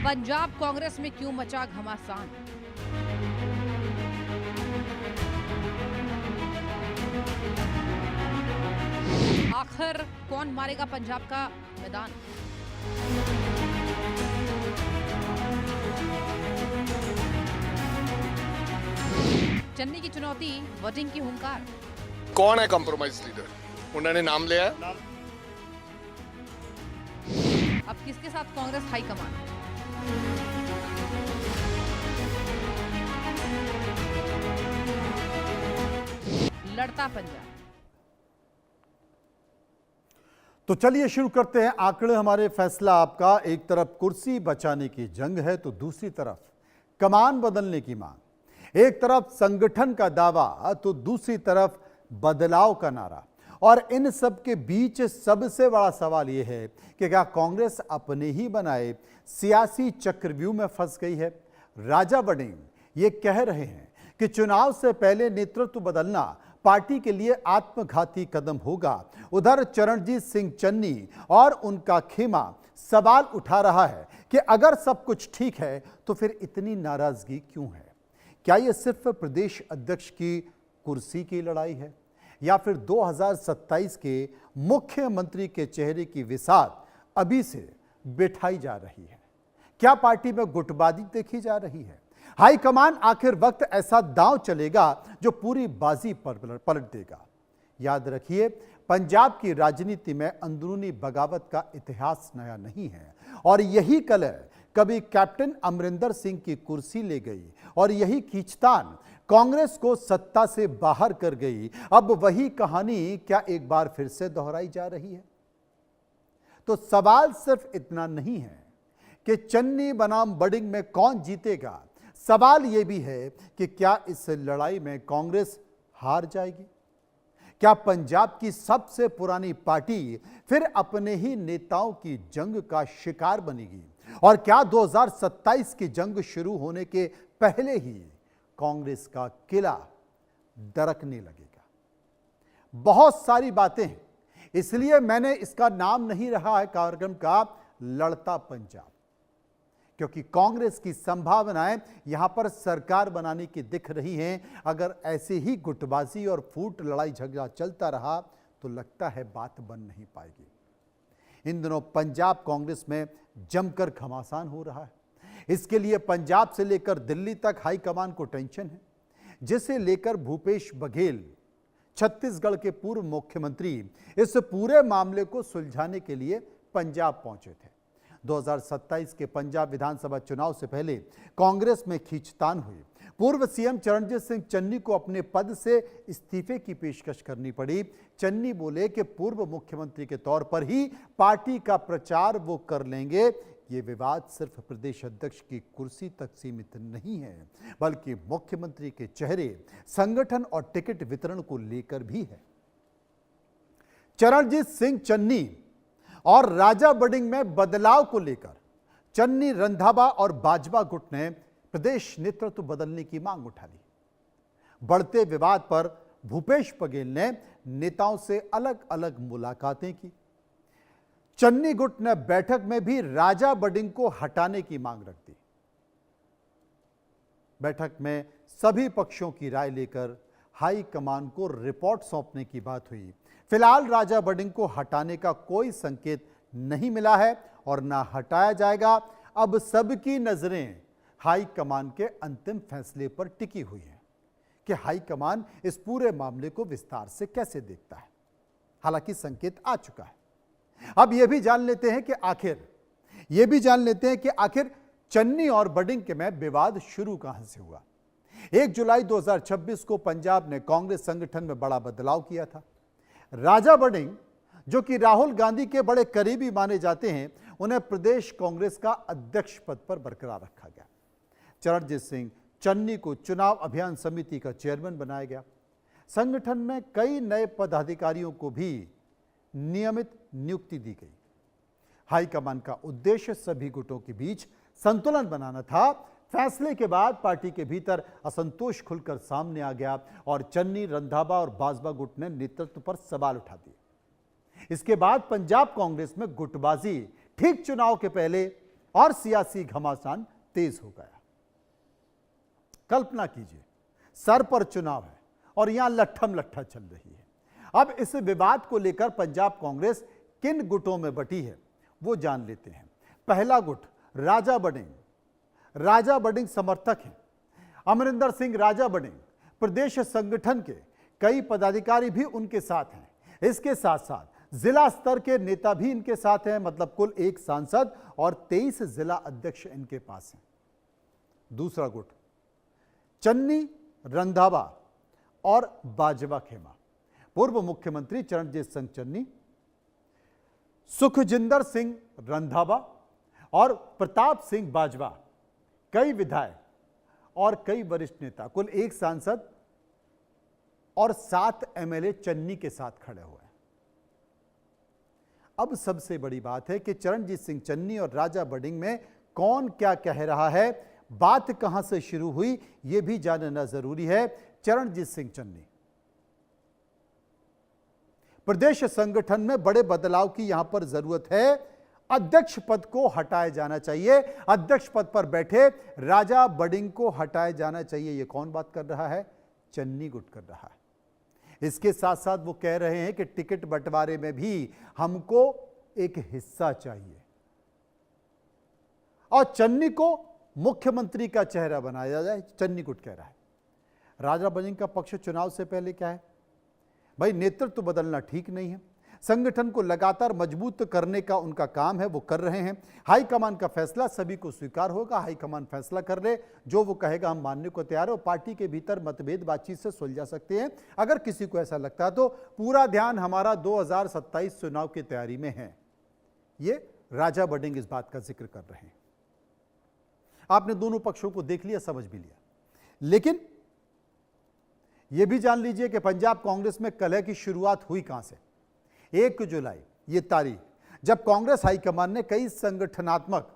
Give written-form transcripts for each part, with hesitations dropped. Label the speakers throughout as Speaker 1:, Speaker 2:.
Speaker 1: पंजाब कांग्रेस में क्यों मचा घमासान? आखिर कौन मारेगा पंजाब का मैदान? चन्नी की चुनौती, वोटिंग की हुंकार।
Speaker 2: कौन है कॉम्प्रोमाइज लीडर? उन्होंने नाम लिया है।
Speaker 1: अब किसके साथ कांग्रेस हाईकमान? लड़ता पंजाब।
Speaker 3: तो चलिए शुरू करते हैं आंकड़े हमारे फैसला आपका। एक तरफ कुर्सी बचाने की जंग है तो दूसरी तरफ कमान बदलने की मांग। एक तरफ संगठन का दावा तो दूसरी तरफ बदलाव का नारा। और इन सब के बीच सबसे बड़ा सवाल यह है कि क्या कांग्रेस अपने ही बनाए सियासी चक्रव्यूह में फंस गई है? राजा बड़िंग ये कह रहे हैं कि चुनाव से पहले नेतृत्व बदलना पार्टी के लिए आत्मघाती कदम होगा। उधर चरणजीत सिंह चन्नी और उनका खेमा सवाल उठा रहा है कि अगर सब कुछ ठीक है तो फिर इतनी नाराजगी क्यों है? क्या यह सिर्फ प्रदेश अध्यक्ष की कुर्सी की लड़ाई है या फिर 2027 के मुख्यमंत्री के चेहरे की विसात अभी से बिठाई जा रही है? क्या पार्टी में गुटबाजी देखी जा रही है? हाईकमान आखिर वक्त ऐसा दांव चलेगा जो पूरी बाजी पर पलट देगा। याद रखिए, पंजाब की राजनीति में अंदरूनी बगावत का इतिहास नया नहीं है और यही कलह कभी कैप्टन अमरिंदर सिंह की कुर्सी ले गई और यही खींचतान कांग्रेस को सत्ता से बाहर कर गई। अब वही कहानी क्या एक बार फिर से दोहराई जा रही है? तो सवाल सिर्फ इतना नहीं है कि चन्नी बनाम बड़िंग में कौन जीतेगा, सवाल यह भी है कि क्या इस लड़ाई में कांग्रेस हार जाएगी? क्या पंजाब की सबसे पुरानी पार्टी फिर अपने ही नेताओं की जंग का शिकार बनेगी? और क्या 2027 की जंग शुरू होने के पहले ही कांग्रेस का किला दरकने लगेगा? बहुत सारी बातें हैं, इसलिए मैंने इसका नाम नहीं रखा है कार्यक्रम का लड़ता पंजाब, क्योंकि कांग्रेस की संभावनाएं यहां पर सरकार बनाने की दिख रही हैं। अगर ऐसे ही गुटबाजी और फूट लड़ाई झगड़ा चलता रहा तो लगता है बात बन नहीं पाएगी। इन दिनों पंजाब कांग्रेस में जमकर घमासान हो रहा है। इसके लिए पंजाब से लेकर दिल्ली तक हाईकमान को टेंशन है, जिसे लेकर भूपेश बघेल, छत्तीसगढ़ के पूर्व मुख्यमंत्री, इस पूरे मामले को सुलझाने के लिए पंजाब पहुंचे थे। 2027 के पंजाब विधानसभा चुनाव से पहले कांग्रेस में खींचतान हुई। पूर्व सीएम चरणजीत सिंह चन्नी को अपने पद से इस्तीफे की पेशकश करनी पड़ी। चन्नी बोले कि पूर्व मुख्यमंत्री के तौर पर ही पार्टी का प्रचार वो कर लेंगे। ये विवाद सिर्फ प्रदेश अध्यक्ष की कुर्सी तक सीमित नहीं है, बल्कि मुख्यमंत्री के चेहरे, संगठन और टिकट वितरण को लेकर भी है। चरणजीत सिंह चन्नी और राजा बड़िंग में बदलाव को लेकर चन्नी, रंधावा और बाजवा गुट ने प्रदेश नेतृत्व बदलने की मांग उठा ली। बढ़ते विवाद पर भूपेश बघेल ने नेताओं से अलग अलग मुलाकातें की। चन्नी गुट ने बैठक में भी राजा बड़िंग को हटाने की मांग रख दी। बैठक में सभी पक्षों की राय लेकर हाईकमान को रिपोर्ट सौंपने की बात हुई। फिलहाल राजा बड़िंग को हटाने का कोई संकेत नहीं मिला है और ना हटाया जाएगा। अब सबकी नजरें हाईकमान के अंतिम फैसले पर टिकी हुई हैं कि हाईकमान इस पूरे मामले को विस्तार से कैसे देखता है। हालांकि संकेत आ चुका है। अब यह भी जान लेते हैं कि आखिर चन्नी और बड़िंग के में विवाद शुरू कहां से हुआ। 1 जुलाई 2026 को पंजाब ने कांग्रेस संगठन में बड़ा बदलाव किया था। राजा बड़िंग, जो कि राहुल गांधी के बड़े करीबी माने जाते हैं, उन्हें प्रदेश कांग्रेस का अध्यक्ष पद पर बरकरार रखा गया। चरणजीत सिंह चन्नी को चुनाव अभियान समिति का चेयरमैन बनाया गया। संगठन में कई नए पदाधिकारियों को भी नियमित नियुक्ति दी गई। हाईकमान का उद्देश्य सभी गुटों के बीच संतुलन बनाना था। फैसले के बाद पार्टी के भीतर असंतोष खुलकर सामने आ गया और चन्नी, रंधावा और बाजवा गुट ने नेतृत्व पर सवाल उठा दिए। इसके बाद पंजाब कांग्रेस में गुटबाजी ठीक चुनाव के पहले और सियासी घमासान तेज हो गया। कल्पना कीजिए, सर पर चुनाव है और यहां लट्ठम लट्ठा चल रही है। अब इस विवाद को लेकर पंजाब कांग्रेस किन गुटों में बटी है वो जान लेते हैं। पहला गुट राजा बडिंग समर्थक हैं। अमरिंदर सिंह राजा बडिंग प्रदेश संगठन के कई पदाधिकारी भी उनके साथ हैं। इसके साथ साथ जिला स्तर के नेता भी इनके साथ हैं, मतलब कुल 1 सांसद और 23 जिला अध्यक्ष इनके पास हैं। दूसरा गुट चन्नी, रंधावा और बाजवा खेमा। पूर्व मुख्यमंत्री चरणजीत सिंह चन्नी, सुखजिंदर सिंह रंधावा और प्रताप सिंह बाजवा, कई विधायक और कई वरिष्ठ नेता, कुल 1 सांसद और 7 एमएलए चन्नी के साथ खड़े हुए हैं। अब सबसे बड़ी बात है कि चरणजीत सिंह चन्नी और राजा बडिंग में कौन क्या कह रहा है, बात कहां से शुरू हुई, यह भी जानना जरूरी है। चरणजीत सिंह चन्नी, प्रदेश संगठन में बड़े बदलाव की यहां पर जरूरत है। अध्यक्ष पद को हटाया जाना चाहिए, अध्यक्ष पद पर बैठे राजा बडिंग को हटाया जाना चाहिए। यह कौन बात कर रहा है? चन्नी गुट कर रहा है। इसके साथ साथ वो कह रहे हैं कि टिकट बंटवारे में भी हमको एक हिस्सा चाहिए और चन्नी को मुख्यमंत्री का चेहरा बनाया जाए, चन्नी गुट कह रहा है। राजा बडिंग का पक्ष चुनाव से पहले क्या है? भाई, नेतृत्व बदलना ठीक नहीं है, संगठन को लगातार मजबूत करने का उनका काम है, वो कर रहे हैं। हाईकमान का फैसला सभी को स्वीकार होगा, हाईकमान फैसला कर ले, जो वो कहेगा हम मानने को तैयार है। और पार्टी के भीतर मतभेद बातचीत से सुलझा सकते हैं अगर किसी को ऐसा लगता है। तो पूरा ध्यान हमारा 2027 चुनाव की तैयारी में है, ये राजा बडिंग इस बात का जिक्र कर रहे हैं। आपने दोनों पक्षों को देख लिया, समझ भी लिया, लेकिन यह भी जान लीजिए कि पंजाब कांग्रेस में कलह की शुरुआत हुई कहां से। 1 जुलाई ये तारीख, जब कांग्रेस हाईकमान ने कई संगठनात्मक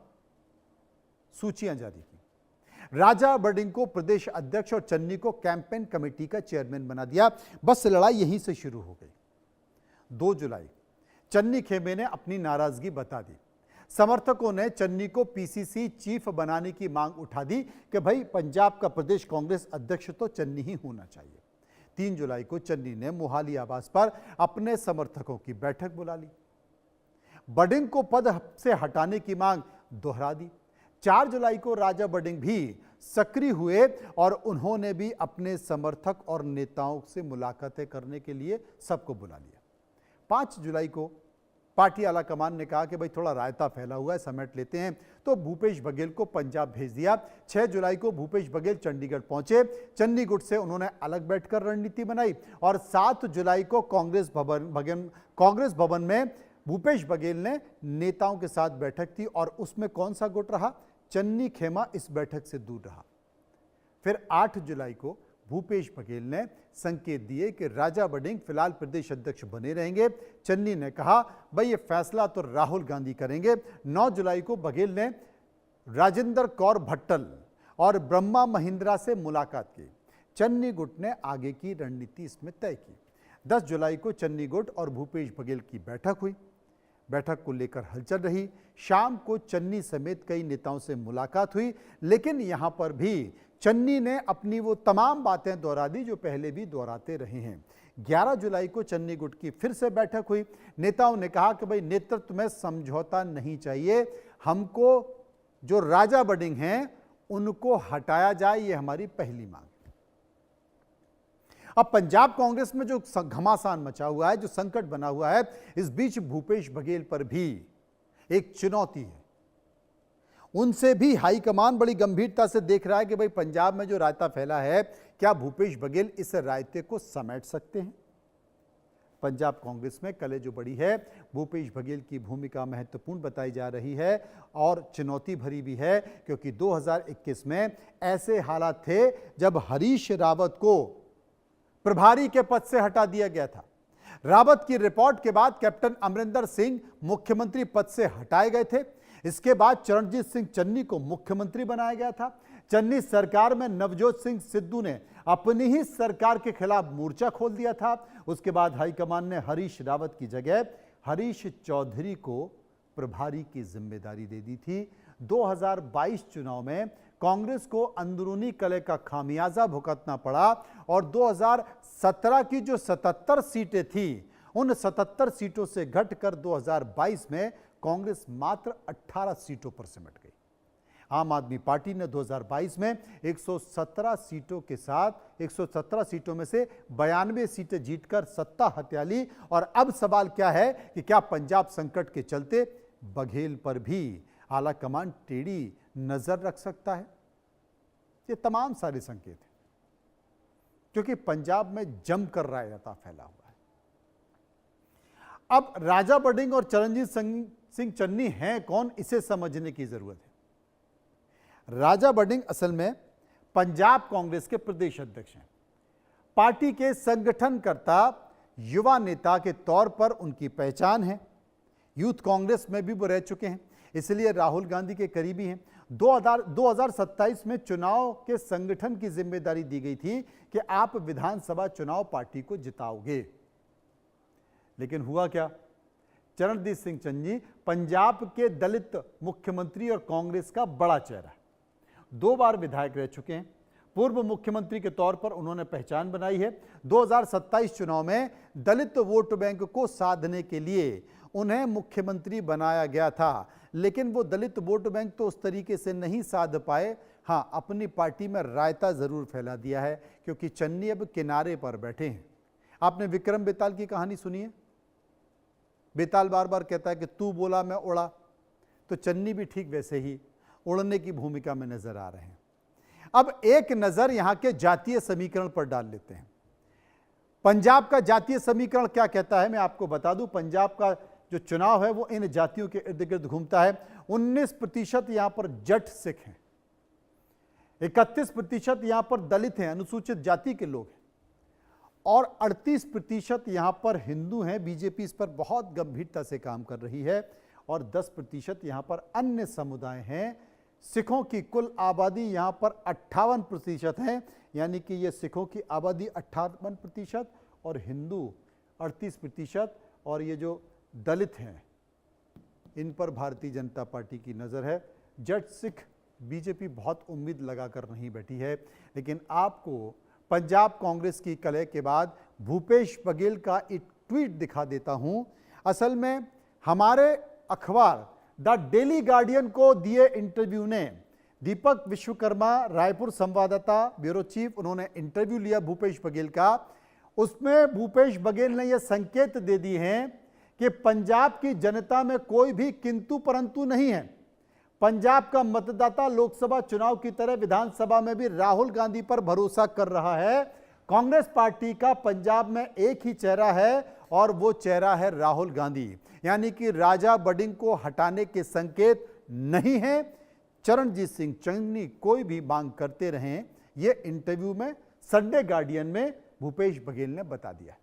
Speaker 3: सूचियां जारी की। राजा बडिंग को प्रदेश अध्यक्ष और चन्नी को कैंपेन कमेटी का चेयरमैन बना दिया। बस लड़ाई यहीं से शुरू हो गई। 2 जुलाई चन्नी खेमे ने अपनी नाराजगी बता दी। समर्थकों ने चन्नी को पीसीसी चीफ बनाने की मांग उठा दी कि भाई पंजाब का प्रदेश कांग्रेस अध्यक्ष तो चन्नी ही होना चाहिए। 3 जुलाई को चन्नी ने मोहाली आवास पर अपने समर्थकों की बैठक बुला ली। बडिंग को पद से हटाने की मांग दोहरा दी। 4 जुलाई को राजा बडिंग भी सक्रिय हुए और उन्होंने भी अपने समर्थक और नेताओं से मुलाकातें करने के लिए सबको बुला लिया। 5 जुलाई को पार्टी आला कमान ने कहा कि भाई थोड़ा रायता फैला हुआ है, समेट लेते हैं, तो भूपेश बघेल को पंजाब भेज दिया। 6 जुलाई को भूपेश बघेल चंडीगढ़ पहुंचे। चन्नी गुट से उन्होंने अलग बैठकर रणनीति बनाई और 7 जुलाई को कांग्रेस भवन में भूपेश बघेल ने नेताओं के साथ बैठक की और उसमें कौन सा गुट रहा? चन्नी खेमा इस बैठक से दूर रहा। फिर 8 जुलाई को भूपेश बघेल ने संकेत दिए कि राजा बडिंग फिलहाल प्रदेश अध्यक्ष बने रहेंगे। चन्नी ने कहा भाई ये फैसला तो राहुल गांधी करेंगे। 9 जुलाई को बघेल ने राजेंद्र कौर भट्टल और ब्रह्मा महिंद्रा से मुलाकात की। चन्नी गुट ने आगे की रणनीति इसमें तय की। 10 जुलाई को चन्नी गुट और भूपेश बघेल की बैठक हुई। बैठक को लेकर हलचल रही। शाम को चन्नी समेत कई नेताओं से मुलाकात हुई, लेकिन यहां पर भी चन्नी ने अपनी वो तमाम बातें दोहरा दी जो पहले भी दोहराते रहे हैं। 11 जुलाई को चन्नी गुट की फिर से बैठक हुई। नेताओं ने कहा कि भाई नेतृत्व में समझौता नहीं चाहिए, हमको जो राजा बडिंग हैं उनको हटाया जाए, ये हमारी पहली मांग। अब पंजाब कांग्रेस में जो घमासान मचा हुआ है, जो संकट बना हुआ है, इस बीच भूपेश बघेल पर भी एक चुनौती है। उनसे भी हाईकमान बड़ी गंभीरता से देख रहा है कि भाई पंजाब में जो रायता फैला है, क्या भूपेश बघेल इस रायते को समेट सकते हैं? पंजाब कांग्रेस में कलह जो बड़ी है, भूपेश बघेल की भूमिका महत्वपूर्ण बताई जा रही है और चुनौती भरी भी है, क्योंकि 2021 में ऐसे हालात थे जब हरीश रावत को प्रभारी के पद से हटा दिया गया था। रावत की रिपोर्ट के बाद कैप्टन अमरिंदर सिंह मुख्यमंत्री पद से हटाए गए थे। इसके बाद चरणजीत सिंह चन्नी को मुख्यमंत्री बनाया गया था। चन्नी सरकार में नवजोत सिंह सिद्धू ने अपनी ही सरकार के खिलाफ मोर्चा खोल दिया था। उसके बाद हाईकमान ने हरीश रावत की जगह हरीश चौधरी को प्रभारी की जिम्मेदारी दे दी थी। 2022 चुनाव में कांग्रेस को अंदरूनी कलह का खामियाजा भुगतना पड़ा और 2017 की जो 77 सीटें थी उन 77 सीटों से घटकर 2022 में कांग्रेस मात्र 18 सीटों पर सिमट गई। आम आदमी पार्टी ने 2022 में 117 सीटों के साथ 117 सीटों में से 92 सीटें जीतकर सत्ता हथिया ली। और अब सवाल क्या है कि क्या पंजाब संकट के चलते बघेल पर भी आला कमान टेढ़ी नजर रख सकता है? ये तमाम सारे संकेत हैं क्योंकि पंजाब में जमकर राजनीति फैला हुआ है। अब राजा बडिंग और चरणजीत सिंह चन्नी हैं कौन, इसे समझने की जरूरत है। राजा बडिंग असल में पंजाब कांग्रेस के प्रदेश अध्यक्ष हैं। पार्टी के संगठनकर्ता युवा नेता के तौर पर उनकी पहचान है। यूथ कांग्रेस में भी वो रह चुके हैं, इसलिए राहुल गांधी के करीबी हैं। 2027 में चुनाव के संगठन की जिम्मेदारी दी गई थी कि आप विधानसभा चुनाव पार्टी को जिताओगे, लेकिन हुआ क्या? चरणजीत सिंह चन्नी पंजाब के दलित मुख्यमंत्री और कांग्रेस का बड़ा चेहरा है। 2 बार विधायक रह चुके हैं। पूर्व मुख्यमंत्री के तौर पर उन्होंने पहचान बनाई है। 2027 चुनाव में दलित वोट बैंक को साधने के लिए उन्हें मुख्यमंत्री बनाया गया था, लेकिन वो दलित वोट बैंक तो उस तरीके से नहीं साध पाए। हाँ, अपनी पार्टी में रायता जरूर फैला दिया है क्योंकि चन्नी अब किनारे पर बैठे हैं। आपने विक्रम बेताल की कहानी सुनी है? बेताल बार बार कहता है कि तू बोला मैं उड़ा, तो चन्नी भी ठीक वैसे ही उड़ने की भूमिका में नजर आ रहे हैं। अब एक नजर यहां के जातीय समीकरण पर डाल लेते हैं। पंजाब का जातीय समीकरण क्या कहता है, मैं आपको बता दूं। पंजाब का जो चुनाव है वो इन जातियों के इर्द गिर्द घूमता है। 19% यहां पर जट सिख हैं, 31% यहां पर दलित हैं, अनुसूचित जाति के लोग हैं, और 38% यहां पर हिंदू हैं। बीजेपी इस पर बहुत गंभीरता से काम कर रही है। और 10% यहां पर अन्य समुदाय हैं। सिखों की कुल आबादी यहां पर 58% है, यानी कि ये सिखों की आबादी 58% और हिंदू 38%, और ये जो दलित हैं इन पर भारतीय जनता पार्टी की नज़र है। जट सिख बीजेपी बहुत उम्मीद लगाकर नहीं बैठी है। लेकिन आपको पंजाब कांग्रेस की कलह के बाद भूपेश बघेल का एक ट्वीट दिखा देता हूं। असल में हमारे अखबार द डेली गार्डियन को दिए इंटरव्यू ने दीपक विश्वकर्मा, रायपुर संवाददाता, ब्यूरो चीफ, उन्होंने इंटरव्यू लिया भूपेश बघेल का। उसमें भूपेश बघेल ने यह संकेत दे दिए हैं कि पंजाब की जनता में कोई भी किंतु परंतु नहीं है। पंजाब का मतदाता लोकसभा चुनाव की तरह विधानसभा में भी राहुल गांधी पर भरोसा कर रहा है। कांग्रेस पार्टी का पंजाब में एक ही चेहरा है और वो चेहरा है राहुल गांधी, यानी कि राजा बडिंग को हटाने के संकेत नहीं है। चरणजीत सिंह चन्नी कोई भी मांग करते रहें, ये इंटरव्यू में संडे गार्डियन में भूपेश बघेल ने बता दिया।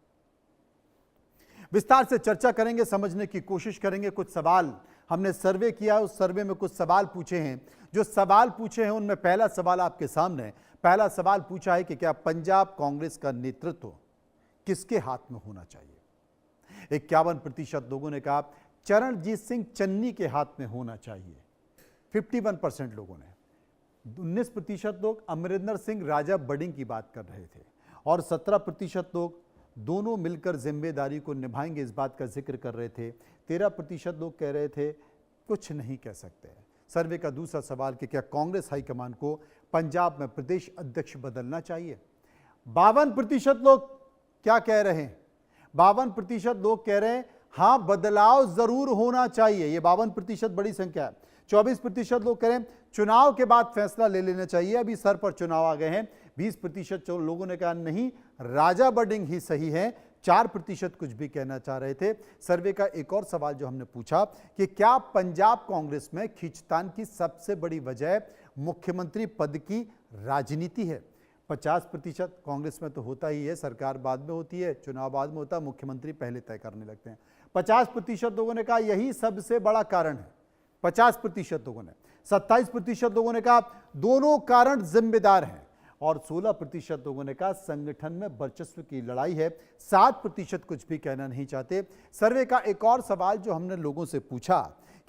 Speaker 3: विस्तार से चर्चा करेंगे, समझने की कोशिश करेंगे। कुछ सवाल हमने सर्वे किया, उस सर्वे में कुछ सवाल पूछे हैं। जो सवाल पूछे हैं उनमें पहला सवाल आपके सामने है। पहला सवाल पूछा है कि क्या पंजाब कांग्रेस का नेतृत्व किसके हाथ में होना चाहिए? 51% लोगों ने कहा चरणजीत सिंह चन्नी के हाथ में होना चाहिए, 51% लोगों ने। 19% लोग अमरिंदर सिंह राजा बडिंग की बात कर रहे थे और 17% लोग दोनों मिलकर जिम्मेदारी को निभाएंगे इस बात का जिक्र कर रहे थे। 13% लोग कह रहे थे कुछ नहीं कह सकते। सर्वे का दूसरा सवाल कि क्या कांग्रेस हाईकमान को पंजाब में प्रदेश अध्यक्ष बदलना चाहिए? 52% लोग क्या कह रहे हैं? 52% लोग कह रहे हैं हां, बदलाव जरूर होना चाहिए। ये 52% बड़ी संख्या है। 24% लोग कह रहे हैं चुनाव के बाद फैसला ले लेना चाहिए, अभी सर पर चुनाव आ गए हैं। 20% लोगों ने कहा नहीं, राजा बडिंग ही सही है। 4% कुछ भी कहना चाह रहे थे। सर्वे का एक और सवाल जो हमने पूछा कि क्या पंजाब कांग्रेस में खींचतान की सबसे बड़ी वजह मुख्यमंत्री पद की राजनीति है? 50% कांग्रेस में तो होता ही है, सरकार बाद में होती है, चुनाव बाद में होता है, मुख्यमंत्री पहले तय करने लगते हैं। 50% लोगों ने कहा यही सबसे बड़ा कारण है। 50% लोगों ने, 27% लोगों ने कहा दोनों कारण जिम्मेदार हैं, और 16% लोगों ने कहा संगठन में वर्चस्व की लड़ाई है। 7% कुछ भी कहना नहीं चाहते। सर्वे का एक और सवाल जो हमने लोगों से पूछा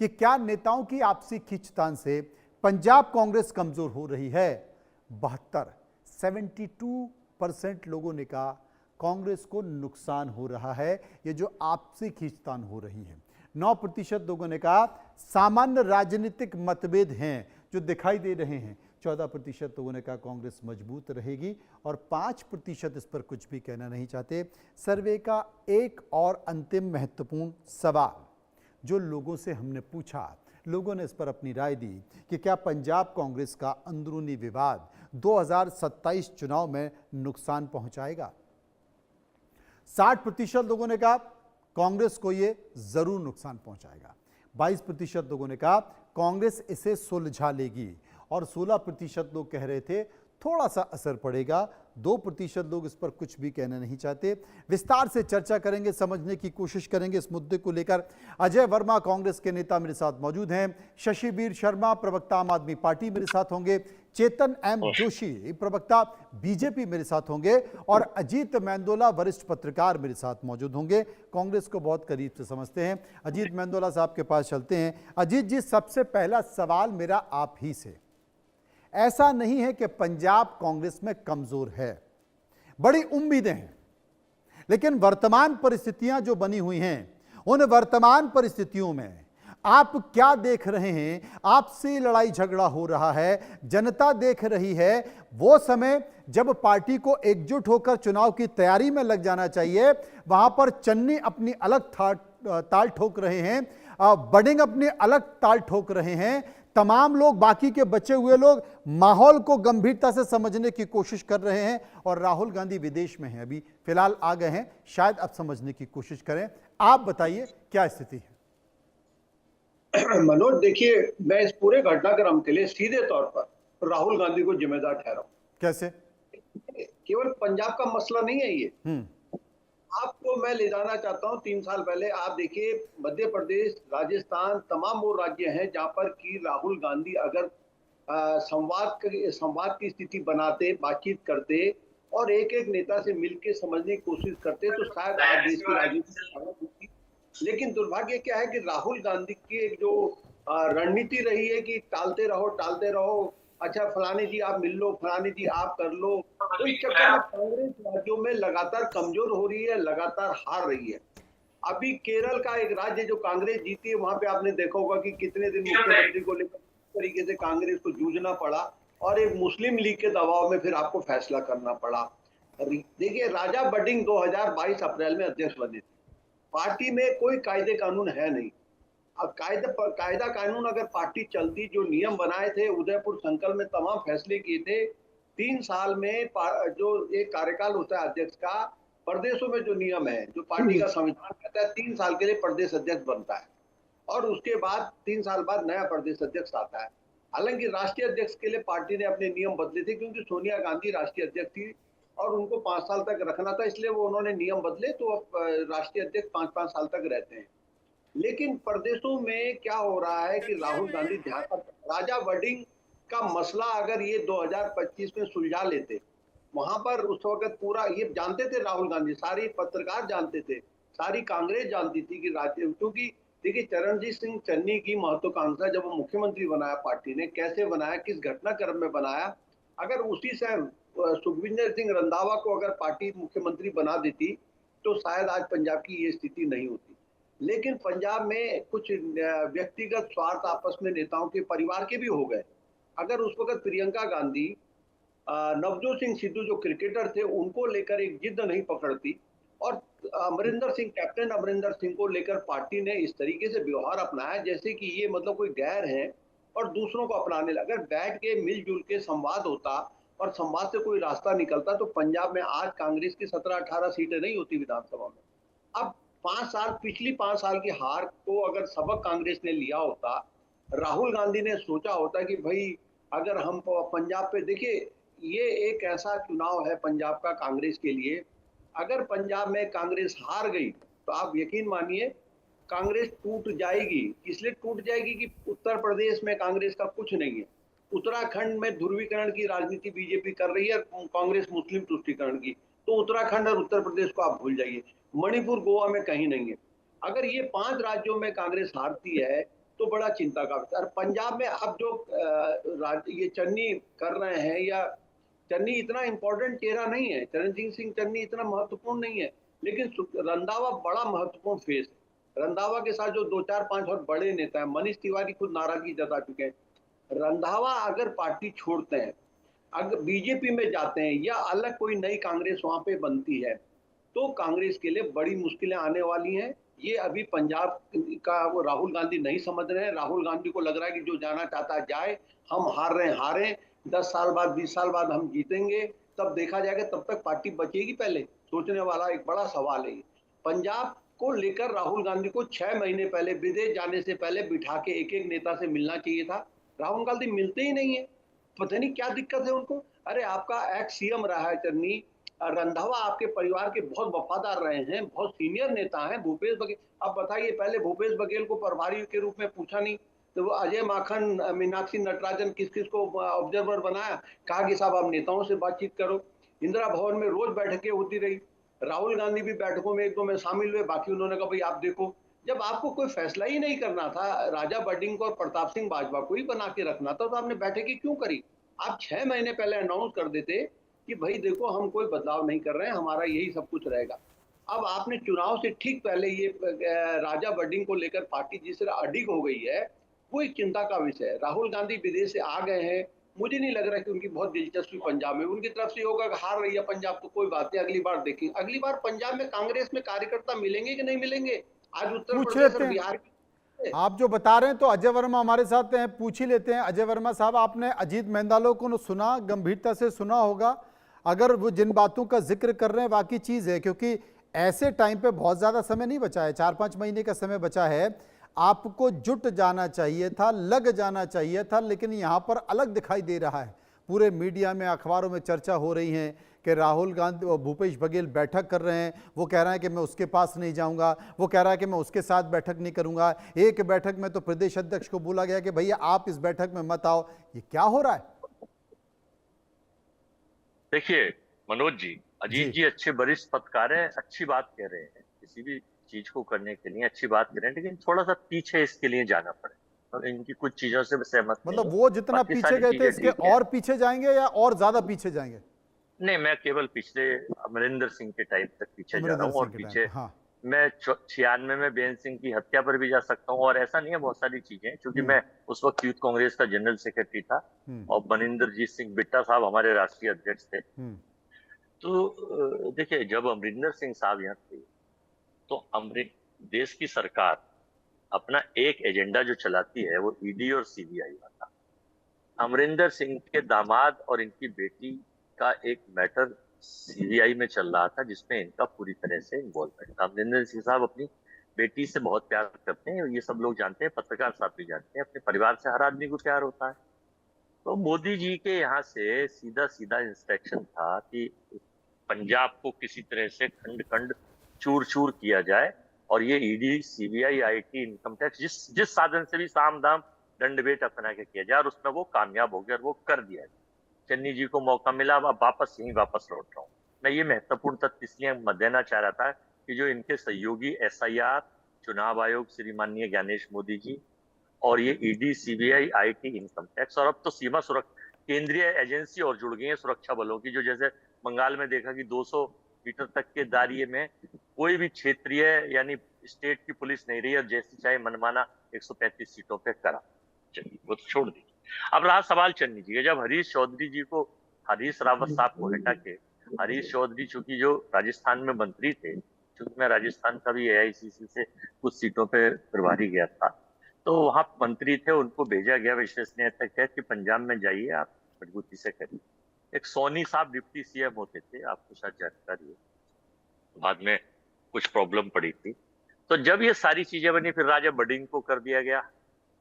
Speaker 3: कि क्या नेताओं की आपसी खींचतान से पंजाब कांग्रेस कमजोर हो रही है? 72% लोगों ने कहा कांग्रेस को नुकसान हो रहा है, ये जो आपसी खींचतान हो रही है। 9% लोगों ने कहा सामान्य राजनीतिक मतभेद हैं जो दिखाई दे रहे हैं। 14% लोगों ने कहा कांग्रेस मजबूत रहेगी और 5% इस पर कुछ भी कहना नहीं चाहते। सर्वे का एक और अंतिम महत्वपूर्ण सवाल जो लोगों से हमने पूछा, लोगों ने इस पर अपनी राय दी कि क्या पंजाब कांग्रेस का अंदरूनी विवाद 2027 चुनाव में नुकसान पहुंचाएगा। 60% लोगों ने कहा कांग्रेस को यह जरूर नुकसान पहुंचाएगा। 22% लोगों ने कहा कांग्रेस इसे सुलझा लेगी और 16% लोग कह रहे थे थोड़ा सा असर पड़ेगा। 2% लोग इस पर कुछ भी कहना नहीं चाहते। विस्तार से चर्चा करेंगे, समझने की कोशिश करेंगे इस मुद्दे को लेकर। अजय वर्मा कांग्रेस के नेता मेरे साथ मौजूद हैं। शशिबीर शर्मा प्रवक्ता आम आदमी पार्टी मेरे साथ होंगे। चेतन एम जोशी प्रवक्ता बीजेपी मेरे साथ होंगे और अजीत मेंदोला वरिष्ठ पत्रकार मेरे साथ मौजूद होंगे। कांग्रेस को बहुत करीब से समझते हैं। अजीत मेंदोला साहब के पास चलते हैं। अजीत जी, सबसे पहला सवाल मेरा आप ही से, ऐसा नहीं है कि पंजाब कांग्रेस में कमजोर है, बड़ी उम्मीदें हैं, लेकिन वर्तमान परिस्थितियां जो बनी हुई हैं, उन वर्तमान परिस्थितियों में आप क्या देख रहे हैं? आपसे लड़ाई झगड़ा हो रहा है, जनता देख रही है। वो समय जब पार्टी को एकजुट होकर चुनाव की तैयारी में लग जाना चाहिए, वहां पर चन्नी अपनी अलग ताल ठोक रहे हैं, बडिंग अपनी अलग ताल ठोक रहे हैं। तमाम लोग, बाकी के बचे हुए लोग माहौल को गंभीरता से समझने की कोशिश कर रहे हैं और राहुल गांधी विदेश में हैं, अभी फिलहाल आ गए हैं, शायद अब समझने की कोशिश करें। आप बताइए क्या स्थिति है?
Speaker 4: मनोज, देखिए, मैं इस पूरे घटनाक्रम के लिए सीधे तौर पर राहुल गांधी को जिम्मेदार ठहराऊं।
Speaker 3: कैसे?
Speaker 4: केवल पंजाब का मसला नहीं है ये। आपको मैं ले जाना चाहता हूं 3 साल पहले। आप देखिए, मध्य प्रदेश, राजस्थान, तमाम वो राज्य हैं जहां पर कि राहुल गांधी अगर संवाद की स्थिति बनाते, बातचीत करते और एक एक नेता से मिलकर समझने की कोशिश करते तो शायद आज देश की राजनीति। लेकिन दुर्भाग्य क्या है कि राहुल गांधी की एक जो रणनीति रही है कि टालते रहो, अच्छा फलाने जी आप मिल लो, फलाने जी आप कर लो, तो इस चक्कर में कांग्रेस राज्यों में लगातार कमजोर हो रही है, लगातार हार रही है। अभी केरल का एक राज्य जो कांग्रेस जीती है, वहां पे आपने देखा होगा कि कितने दिन मुख्यमंत्री को लेकर तरीके से कांग्रेस को जूझना पड़ा और एक मुस्लिम लीग के दबाव में फिर आपको फैसला करना पड़ा। देखिए, राजा बडिंग 2022 अप्रैल में अध्यक्ष बने थे। पार्टी में कोई कायदे कानून है नहीं। अब कायदा कानून अगर पार्टी चलती, जो नियम बनाए थे, उदयपुर संकल्प में तमाम फैसले किए थे, 3 साल में जो एक कार्यकाल होता है अध्यक्ष का, प्रदेशों में जो नियम है, जो पार्टी का संविधान कहता है, 3 साल के लिए प्रदेश अध्यक्ष बनता है और उसके बाद 3 साल बाद नया प्रदेश अध्यक्ष आता है। हालांकि राष्ट्रीय अध्यक्ष के लिए पार्टी ने अपने नियम बदले थे क्योंकि सोनिया गांधी राष्ट्रीय अध्यक्ष थी और उनको 5 साल तक रखना था, इसलिए वो उन्होंने नियम बदले, तो अब राष्ट्रीय अध्यक्ष 5-5 साल तक रहते हैं। लेकिन प्रदेशों में क्या हो रहा है कि राहुल गांधी राजा बडिंग का मसला अगर ये 2025 में सुलझा लेते, वहां पर उस वक्त पूरा ये जानते थे राहुल गांधी, सारी पत्रकार जानते थे, सारी कांग्रेस जानती थी कि राज्य, क्योंकि देखिए चरणजीत सिंह चन्नी की महत्वाकांक्षा जब वो मुख्यमंत्री बनाया पार्टी ने, कैसे बनाया, किस घटनाक्रम में बनाया, अगर उसी से सुखविंदर सिंह रंधावा को अगर पार्टी मुख्यमंत्री बना देती तो शायद आज पंजाब की ये स्थिति नहीं होती। लेकिन पंजाब में कुछ व्यक्तिगत स्वार्थ आपस में नेताओं के, परिवार के भी हो गए। अगर उस वक्त प्रियंका गांधी नवजोत सिंह सिद्धू जो क्रिकेटर थे उनको लेकर एक जिद नहीं पकड़ती और अमरिंदर सिंह, कैप्टन अमरिंदर सिंह को लेकर पार्टी ने इस तरीके से व्यवहार अपनाया जैसे कि ये मतलब कोई गैर है और दूसरों को अपनाने लगा। अगर बैठ के मिलजुल के संवाद होता और संवाद से कोई रास्ता निकलता तो पंजाब में आज कांग्रेस की 17-18 सीटें नहीं होती विधानसभा में। अब 5 साल, पिछली 5 साल की हार को अगर सबक कांग्रेस ने लिया होता, राहुल गांधी ने सोचा होता कि भाई अगर हम पंजाब पे, देखिए ये एक ऐसा चुनाव है पंजाब का कांग्रेस के लिए, अगर पंजाब में कांग्रेस हार गई तो आप यकीन मानिए कांग्रेस टूट जाएगी। इसलिए टूट जाएगी कि उत्तर प्रदेश में कांग्रेस का कुछ नहीं है, उत्तराखंड में ध्रुवीकरण की राजनीति बीजेपी कर रही है, कांग्रेस मुस्लिम तुष्टीकरण की, तो उत्तराखंड और उत्तर प्रदेश को आप भूल जाइए। मणिपुर, गोवा में कहीं नहीं है। अगर ये 5 राज्यों में कांग्रेस हारती है तो बड़ा चिंता का विषय। और पंजाब में अब जो ये चन्नी कर रहे हैं, या चन्नी इतना इंपॉर्टेंट चेहरा नहीं है, चरणजीत सिंह चन्नी इतना महत्वपूर्ण नहीं है, लेकिन रंधावा बड़ा महत्वपूर्ण फेस है। रंधावा के साथ जो 2 4 5 और बड़े नेता हैं, मनीष तिवारी खुद नाराजगी जता चुके हैं। रंधावा अगर पार्टी छोड़ते हैं, अगर बीजेपी में जाते हैं, या अलग कोई नई कांग्रेस वहां पे बनती है, तो कांग्रेस के लिए बड़ी मुश्किलें आने वाली हैं। ये अभी पंजाब का वो राहुल गांधी नहीं समझ रहे हैं। राहुल गांधी को लग रहा है कि जो जाना चाहता है जाए, हम हार रहे हैं हारें, 10 साल बाद 20 साल बाद हम जीतेंगे, तब देखा जाएगा, तब तक पार्टी बचेगी, पहले सोचने वाला एक बड़ा सवाल है। पंजाब को लेकर राहुल गांधी को 6 महीने पहले, विदेश जाने से पहले बिठा के एक एक नेता से मिलना चाहिए था। राहुल गांधी मिलते ही नहीं है, पता नहीं क्या दिक्कत है उनको। अरे आपका एक्स सीएम रहा है चन्नी, रंधावा आपके परिवार के बहुत वफादार रहे हैं, बहुत सीनियर नेता हैं। भूपेश बघेल, अब बताइए, पहले भूपेश बघेल को प्रभारी के रूप में पूछा नहीं, तो वो अजय माखन, मीनाक्षी नटराजन, किस किस को ऑब्जर्वर बनाया, कहा कि साहब आप नेताओं से बातचीत करो। इंदिरा भवन में रोज बैठकें होती रही, राहुल गांधी भी बैठकों में एक दो में शामिल हुए, बाकी उन्होंने कहा भाई आप देखो। जब आपको कोई फैसला ही नहीं करना था, राजा बडिंग को और प्रताप सिंह बाजवा को ही बना के रखना था, तो आपने बैठकें क्यों करी? आप 6 महीने पहले अनाउंस कर देते कि भाई देखो हम कोई बदलाव नहीं कर रहे हैं, हमारा यही सब कुछ रहेगा। अब आपने चुनाव से ठीक पहले ये राजा बडिंग को लेकर पार्टी जिस तरह अडिग हो गई है, वो एक चिंता का विषय है। राहुल गांधी विदेश से आ गए हैं, मुझे नहीं लग रहा कि उनकी बहुत दिलचस्पी पंजाब में, उनकी तरफ से होगा कि हार रही है पंजाब तो कोई बात नहीं, अगली बार देखेंगे। अगली बार पंजाब में कांग्रेस में कार्यकर्ता मिलेंगे कि नहीं मिलेंगे? आज उत्तर
Speaker 3: पूछ
Speaker 4: प्रदेश
Speaker 3: लेते
Speaker 4: और
Speaker 3: हैं,
Speaker 4: बिहार
Speaker 3: आप जो बता रहे हैं तो अजय वर्मा हमारे साथ हैं, पूछ ही लेते हैं। अजय वर्मा साहब, आपने अजीत मेंदालों को सुना, गंभीरता से सुना होगा। अगर वो जिन बातों का जिक्र कर रहे हैं वाकई चीज है, क्योंकि ऐसे टाइम पे बहुत ज्यादा समय नहीं बचा है, 4 5 महीने का समय बचा है। आपको जुट जाना चाहिए था, लग जाना चाहिए था, लेकिन यहां पर अलग दिखाई दे रहा है। पूरे मीडिया में, अखबारों में चर्चा हो रही है कि राहुल गांधी और भूपेश बघेल बैठक कर रहे हैं। वो कह रहा है कि मैं उसके पास नहीं जाऊंगा, वो कह रहा है कि मैं उसके साथ बैठक नहीं करूंगा। एक बैठक में तो प्रदेश अध्यक्ष को बोला गया कि भैया आप इस बैठक में मत आओ। ये क्या हो रहा है?
Speaker 5: देखिए मनोज जी, अजीत जी अच्छे वरिष्ठ पत्रकार हैं, अच्छी बात कह रहे हैं, किसी भी चीज को करने के लिए अच्छी बात कह रहे हैं, लेकिन थोड़ा सा पीछे इसके लिए जाना पड़े और इनकी कुछ चीजों से सहमत नहीं
Speaker 3: मतलब
Speaker 5: हूं।
Speaker 3: वो जितना
Speaker 5: बाकी
Speaker 3: पीछे
Speaker 5: सारी
Speaker 3: गए थे
Speaker 5: चीजें
Speaker 3: इसके
Speaker 5: ठीक है।
Speaker 3: और पीछे जाएंगे या और ज्यादा पीछे जाएंगे?
Speaker 5: नहीं, मैं केवल पिछले अमरिंदर सिंह के टाइम तक पीछे जा रहा
Speaker 3: अमरिंदर
Speaker 5: हूँ, और
Speaker 3: सिंह के टाइम
Speaker 5: पीछे
Speaker 3: पे, हाँ।
Speaker 5: मैं 96 में बेन सिंह की हत्या पर भी जा सकता हूँ, और ऐसा नहीं है, बहुत सारी चीजें, क्योंकि मैं उस वक्त यूथ कांग्रेस का जनरल सेक्रेटरी था और मनिंदर जीत सिंह बिट्टा साहब हमारे राष्ट्रीय अध्यक्ष थे। तो देखिए, जब अमरिंदर सिंह साहब यहाँ थे तो देश की सरकार अपना एक एजेंडा जो चलाती है वो ईडी और सीबीआई का था। अमरिंदर सिंह के दामाद और इनकी बेटी का एक मैटर सीबीआई में चल रहा था, जिसमें इनका पूरी तरह से इन्वॉल्वमेंट था। अमरिंदर सिंह साहब अपनी बेटी से बहुत प्यार करते हैं, ये सब लोग जानते हैं, पत्रकार साहब भी जानते हैं, अपने परिवार से हर आदमी को प्यार होता है। तो मोदी जी के यहाँ से सीधा सीधा इंस्ट्रक्शन था कि पंजाब को किसी तरह से खंड खंड चूर चूर किया जाए, और ये ED CBI IT income tax जिस साधन से भी साम दाम दंड भेद अपना के किया जाए, और उसमें वो कामयाब हो गया और वो कर दिया। चन्नी जी को मौका मिला, अब वापस लौट रहा हूँ मैं। ये महत्वपूर्ण तथ्य इसलिए मत देना चाह रहा था कि जो इनके सहयोगी एसआईआर, चुनाव आयोग श्री माननीय ज्ञानेश मोदी जी, और ये ED CBI IT income tax, और अब तो सीमा सुरक्षा केंद्रीय एजेंसी और जुड़ गई है सुरक्षा बलों की, जो जैसे बंगाल में देखा कि 200 मीटर तक के दायरे में कोई भी क्षेत्रीय यानी स्टेट की पुलिस नहीं रही, और जैसी चाहे मनमाना 135 सीटों पे करा। चलिए वो तो छोड़ दीजिए। अब रहा सवाल चन्नी जी का। जब हरीश चौधरी जी को, हरीश रावत साहब को हटा के, हरीश चौधरी चूंकि जो राजस्थान में मंत्री थे, चूंकि मैं राजस्थान का भी एआईसीसी से कुछ सीटों पे प्रभारी गया था, तो वहां मंत्री थे, उनको भेजा गया विश्वसनीयता के कि पंजाब में जाइए, आप मजबूती से करिए। एक सोनी साहब डिप्टी सीएम होते थे, आपको शायद जानकारी है, बाद में कुछ प्रॉब्लम पड़ी थी। तो जब ये सारी चीजें बनी, फिर राजा बडिंग को कर दिया गया।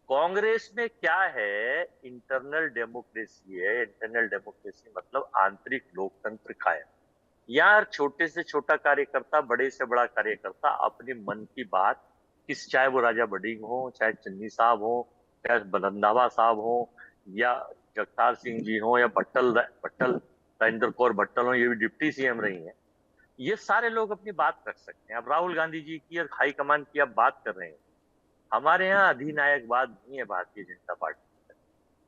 Speaker 5: कांग्रेस में क्या है, इंटरनल डेमोक्रेसी है। इंटरनल डेमोक्रेसी मतलब आंतरिक लोकतंत्र कायम। यार छोटे से छोटा कार्यकर्ता, बड़े से बड़ा कार्यकर्ता अपने मन की बात, चाहे वो राजा बडिंग हो, चाहे चन्नी साहब हो, चाहे रंधावा साहब हो, या जगतार सिंह जी हो, या राजेंद्र कौर भट्टल हो, ये भी डिप्टी सीएम रही हैं, ये सारे लोग अपनी बात रख सकते हैं। अब राहुल गांधी जी की और हाईकमान की आप बात कर रहे हैं, हमारे यहाँ अधिनायकवाद नहीं है भारतीय जनता पार्टी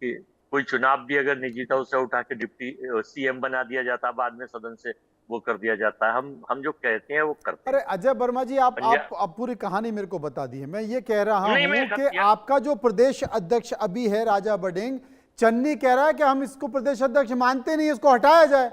Speaker 5: कि कोई चुनाव भी अगर नहीं जीता उसे उठा के डिप्टी सीएम बना दिया जाता, बाद में सदन से वो कर दिया जाता है। हम जो कहते हैं वो करते
Speaker 3: अरे
Speaker 5: हैं।
Speaker 3: अजय वर्मा जी, आप पूरी कहानी मेरे को बता दी है। मैं ये कह रहा हूं कि आपका जो प्रदेश अध्यक्ष अभी है राजा बडेंग, चन्नी कह रहा है कि हम इसको प्रदेश अध्यक्ष मानते नहीं, इसको हटाया जाए।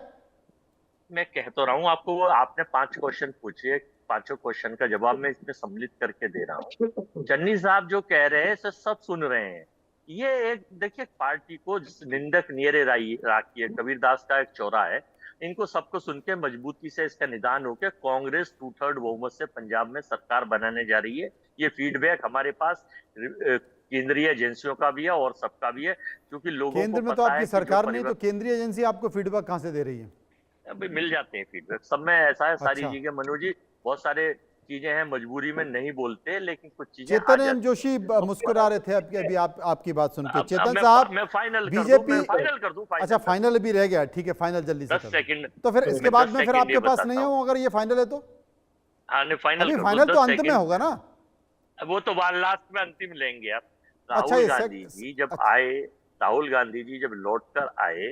Speaker 5: मैं कह तो रहा हूँ आपको, वो आपने 5 क्वेश्चन पूछे, 5 क्वेश्चन का जवाब मैं इसमें सम्मिलित करके दे रहा हूँ। चन्नी साहब जो कह रहे हैं सब सुन रहे हैं। ये एक देखिए, पार्टी को निंदक नियरे राखी है, कबीरदास का एक चौरा है। इनको सबको सुन के मजबूती से इसका निदान होकर कांग्रेस 2/3 बहुमत से पंजाब में सरकार बनाने जा रही है। ये फीडबैक हमारे पास केंद्रीय एजेंसियों का भी है और सबका भी है, क्योंकि लोगों
Speaker 3: केंद्र
Speaker 5: को
Speaker 3: में तो
Speaker 5: पता है
Speaker 3: आपकी
Speaker 5: कि
Speaker 3: सरकार नहीं, तो केंद्रीय एजेंसी आपको फीडबैक कहां से दे रही है?
Speaker 5: अभी मिल जाते हैं फीडबैक सब में। ऐसा है सारी
Speaker 3: अच्छा।
Speaker 5: चीजें मनोज जी, बहुत सारे चीजें हैं मजबूरी में नहीं बोलते, लेकिन कुछ चीजें
Speaker 3: चेतन एम जोशी मुस्कुरा रहे थे अभी आपकी बात सुन के। चेतन साहब,
Speaker 5: मैं फाइनल
Speaker 3: बीजेपी
Speaker 5: फाइनल कर दूं।
Speaker 3: अच्छा, फाइनल अभी रह गया, ठीक है, फाइनल जल्दी से
Speaker 5: 10 सेकंड।
Speaker 3: तो फिर इसके बाद में फिर आपके पास नहीं हो, अगर ये फाइनल है तो?
Speaker 5: हाँ,
Speaker 3: अभी फाइनल तो अंत में होगा ना?
Speaker 5: वो तो लास्ट में अंतिम लेंगे आप।
Speaker 3: अच्छा,
Speaker 5: राहुल गांधी जी जब आए, राहुल गांधी जी जब लौटकर आए,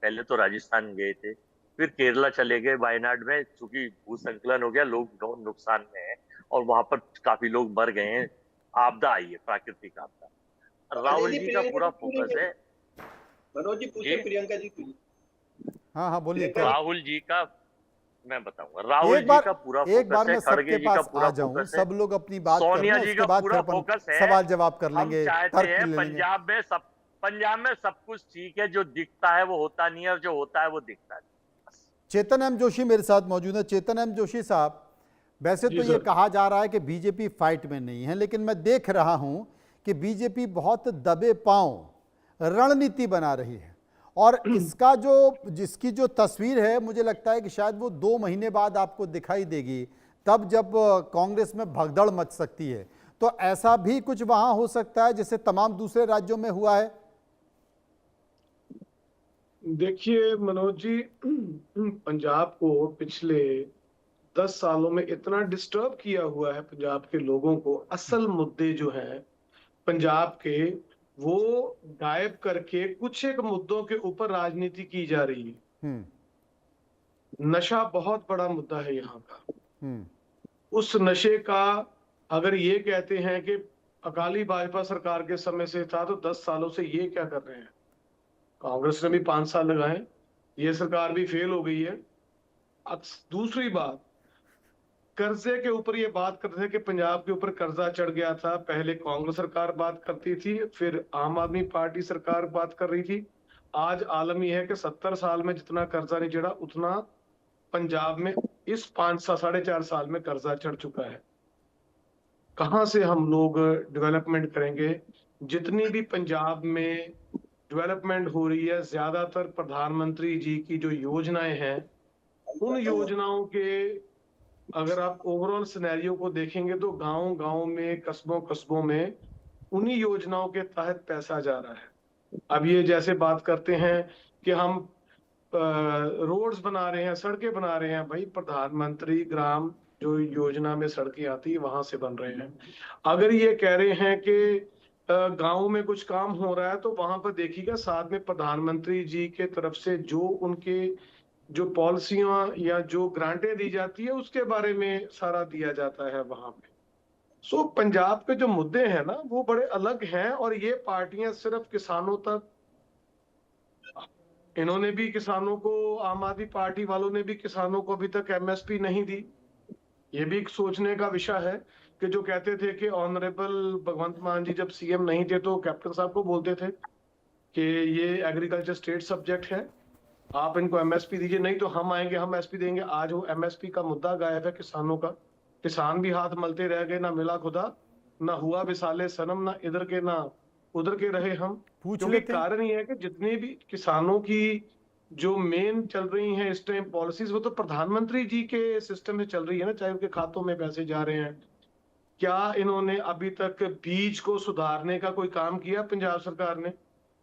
Speaker 5: पहले तो राजस्थान गए थे, फिर केरला चले गए वायनाड में, चूंकि भूसंकलन हो गया, लोग नुकसान में है और वहां पर काफी लोग मर गए हैं, आपदा आई है, प्राकृतिक आपदा। राहुल जी का पूरा फोकस है।
Speaker 4: मनोज जी पूछे प्रियंका जी को।
Speaker 3: हाँ बोलिए।
Speaker 5: राहुल जी का मैं बताऊंगा, राहुल जी का पूरा फोकस है,
Speaker 3: एक बार मैं सबके पास आ जाऊं, सब लोग अपनी बात कर
Speaker 5: सोनिया जी का पूरा फोकस है,
Speaker 3: सवाल जवाब कर लेंगे,
Speaker 5: चाहते हैं पंजाब में सब कुछ ठीक है, जो दिखता है वो होता नहीं है और जो होता है वो दिखता है।
Speaker 3: चेतन एम जोशी मेरे साथ मौजूद है। चेतन एम जोशी साहब, वैसे तो ये कहा जा रहा है कि बीजेपी फाइट में नहीं है, लेकिन मैं देख रहा हूं कि बीजेपी बहुत दबे पांव रणनीति बना रही है, और जिसकी जो तस्वीर है, मुझे लगता है कि शायद वो 2 महीने बाद आपको दिखाई देगी, तब जब कांग्रेस में भगदड़ मच सकती है। तो ऐसा भी कुछ वहां हो सकता है जैसे तमाम दूसरे राज्यों में हुआ है?
Speaker 6: देखिए मनोज जी, पंजाब को पिछले 10 सालों में इतना डिस्टर्ब किया हुआ है पंजाब के लोगों को। असल मुद्दे जो है पंजाब के, वो गायब करके कुछ एक मुद्दों के ऊपर राजनीति की जा रही है। नशा बहुत बड़ा मुद्दा है यहाँ का। उस नशे का अगर ये कहते हैं कि अकाली भाजपा सरकार के समय से था, तो 10 सालों से ये क्या कर रहे हैं? कांग्रेस ने भी 5 साल लगाए, ये सरकार भी फेल हो गई है। दूसरी बात, कर्जे के ऊपर ये बात करते थे कि पंजाब के ऊपर कर्जा चढ़ गया था। पहले कांग्रेस सरकार बात करती थी, फिर आम आदमी पार्टी सरकार बात कर रही थी। आज आलम यह है कि 70 साल में जितना कर्जा नहीं चढ़ा, उतना पंजाब में इस 4.5 साल में कर्जा चढ़ चुका है। कहां से हम लोग डेवलपमेंट करेंगे? जितनी भी पंजाब में डेवलपमेंट हो रही है, ज्यादातर प्रधानमंत्री जी की जो योजनाएं हैं, उन योजनाओं के अगर आप ओवरऑल सिनेरियो को देखेंगे तो गांव-गांव में, कस्बों में उन्हीं योजनाओं के तहत पैसा जा रहा है। अब ये जैसे बात करते हैं कि हम रोड्स बना रहे हैं, सड़कें बना रहे हैं, भाई प्रधानमंत्री ग्राम जो योजना में सड़कें आती है वहां से बन रहे हैं। अगर ये कह रहे हैं कि गांव में कुछ काम हो रहा है, तो वहां पर देखिएगा साथ में प्रधानमंत्री जी के तरफ से जो उनके जो पॉलिसियां या जो ग्रांटें दी जाती है, उसके बारे में सारा दिया जाता है वहां पे। सो पंजाब के जो मुद्दे हैं ना, वो बड़े अलग हैं, और ये पार्टियां सिर्फ किसानों तक, इन्होंने भी किसानों को, आम आदमी पार्टी वालों ने भी किसानों को अभी तक एमएसपी नहीं दी। ये भी एक सोचने का विषय है कि जो कहते थे कि ऑनरेबल भगवंत मान जी जब सीएम नहीं थे, तो कैप्टन साहब को बोलते थे कि ये एग्रीकल्चर स्टेट सब्जेक्ट है, आप इनको एमएसपी दीजिए, नहीं तो हम आएंगे, हम एसपी देंगे। आज वो एमएसपी का मुद्दा गायब है किसानों का। किसान भी हाथ मलते रह गए, ना मिला खुदा, ना हुआ विसाले सनम, ना इधर के ना उधर के रहे हम। क्योंकि कारण ये है कि जितने भी किसानों की जो मेन चल रही हैं इस टाइम पॉलिसीज, वो तो प्रधानमंत्री जी के सिस्टम में चल रही है ना, चाहे उनके खातों में पैसे जा रहे हैं। क्या इन्होंने अभी तक बीज को सुधारने का कोई काम किया पंजाब सरकार ने?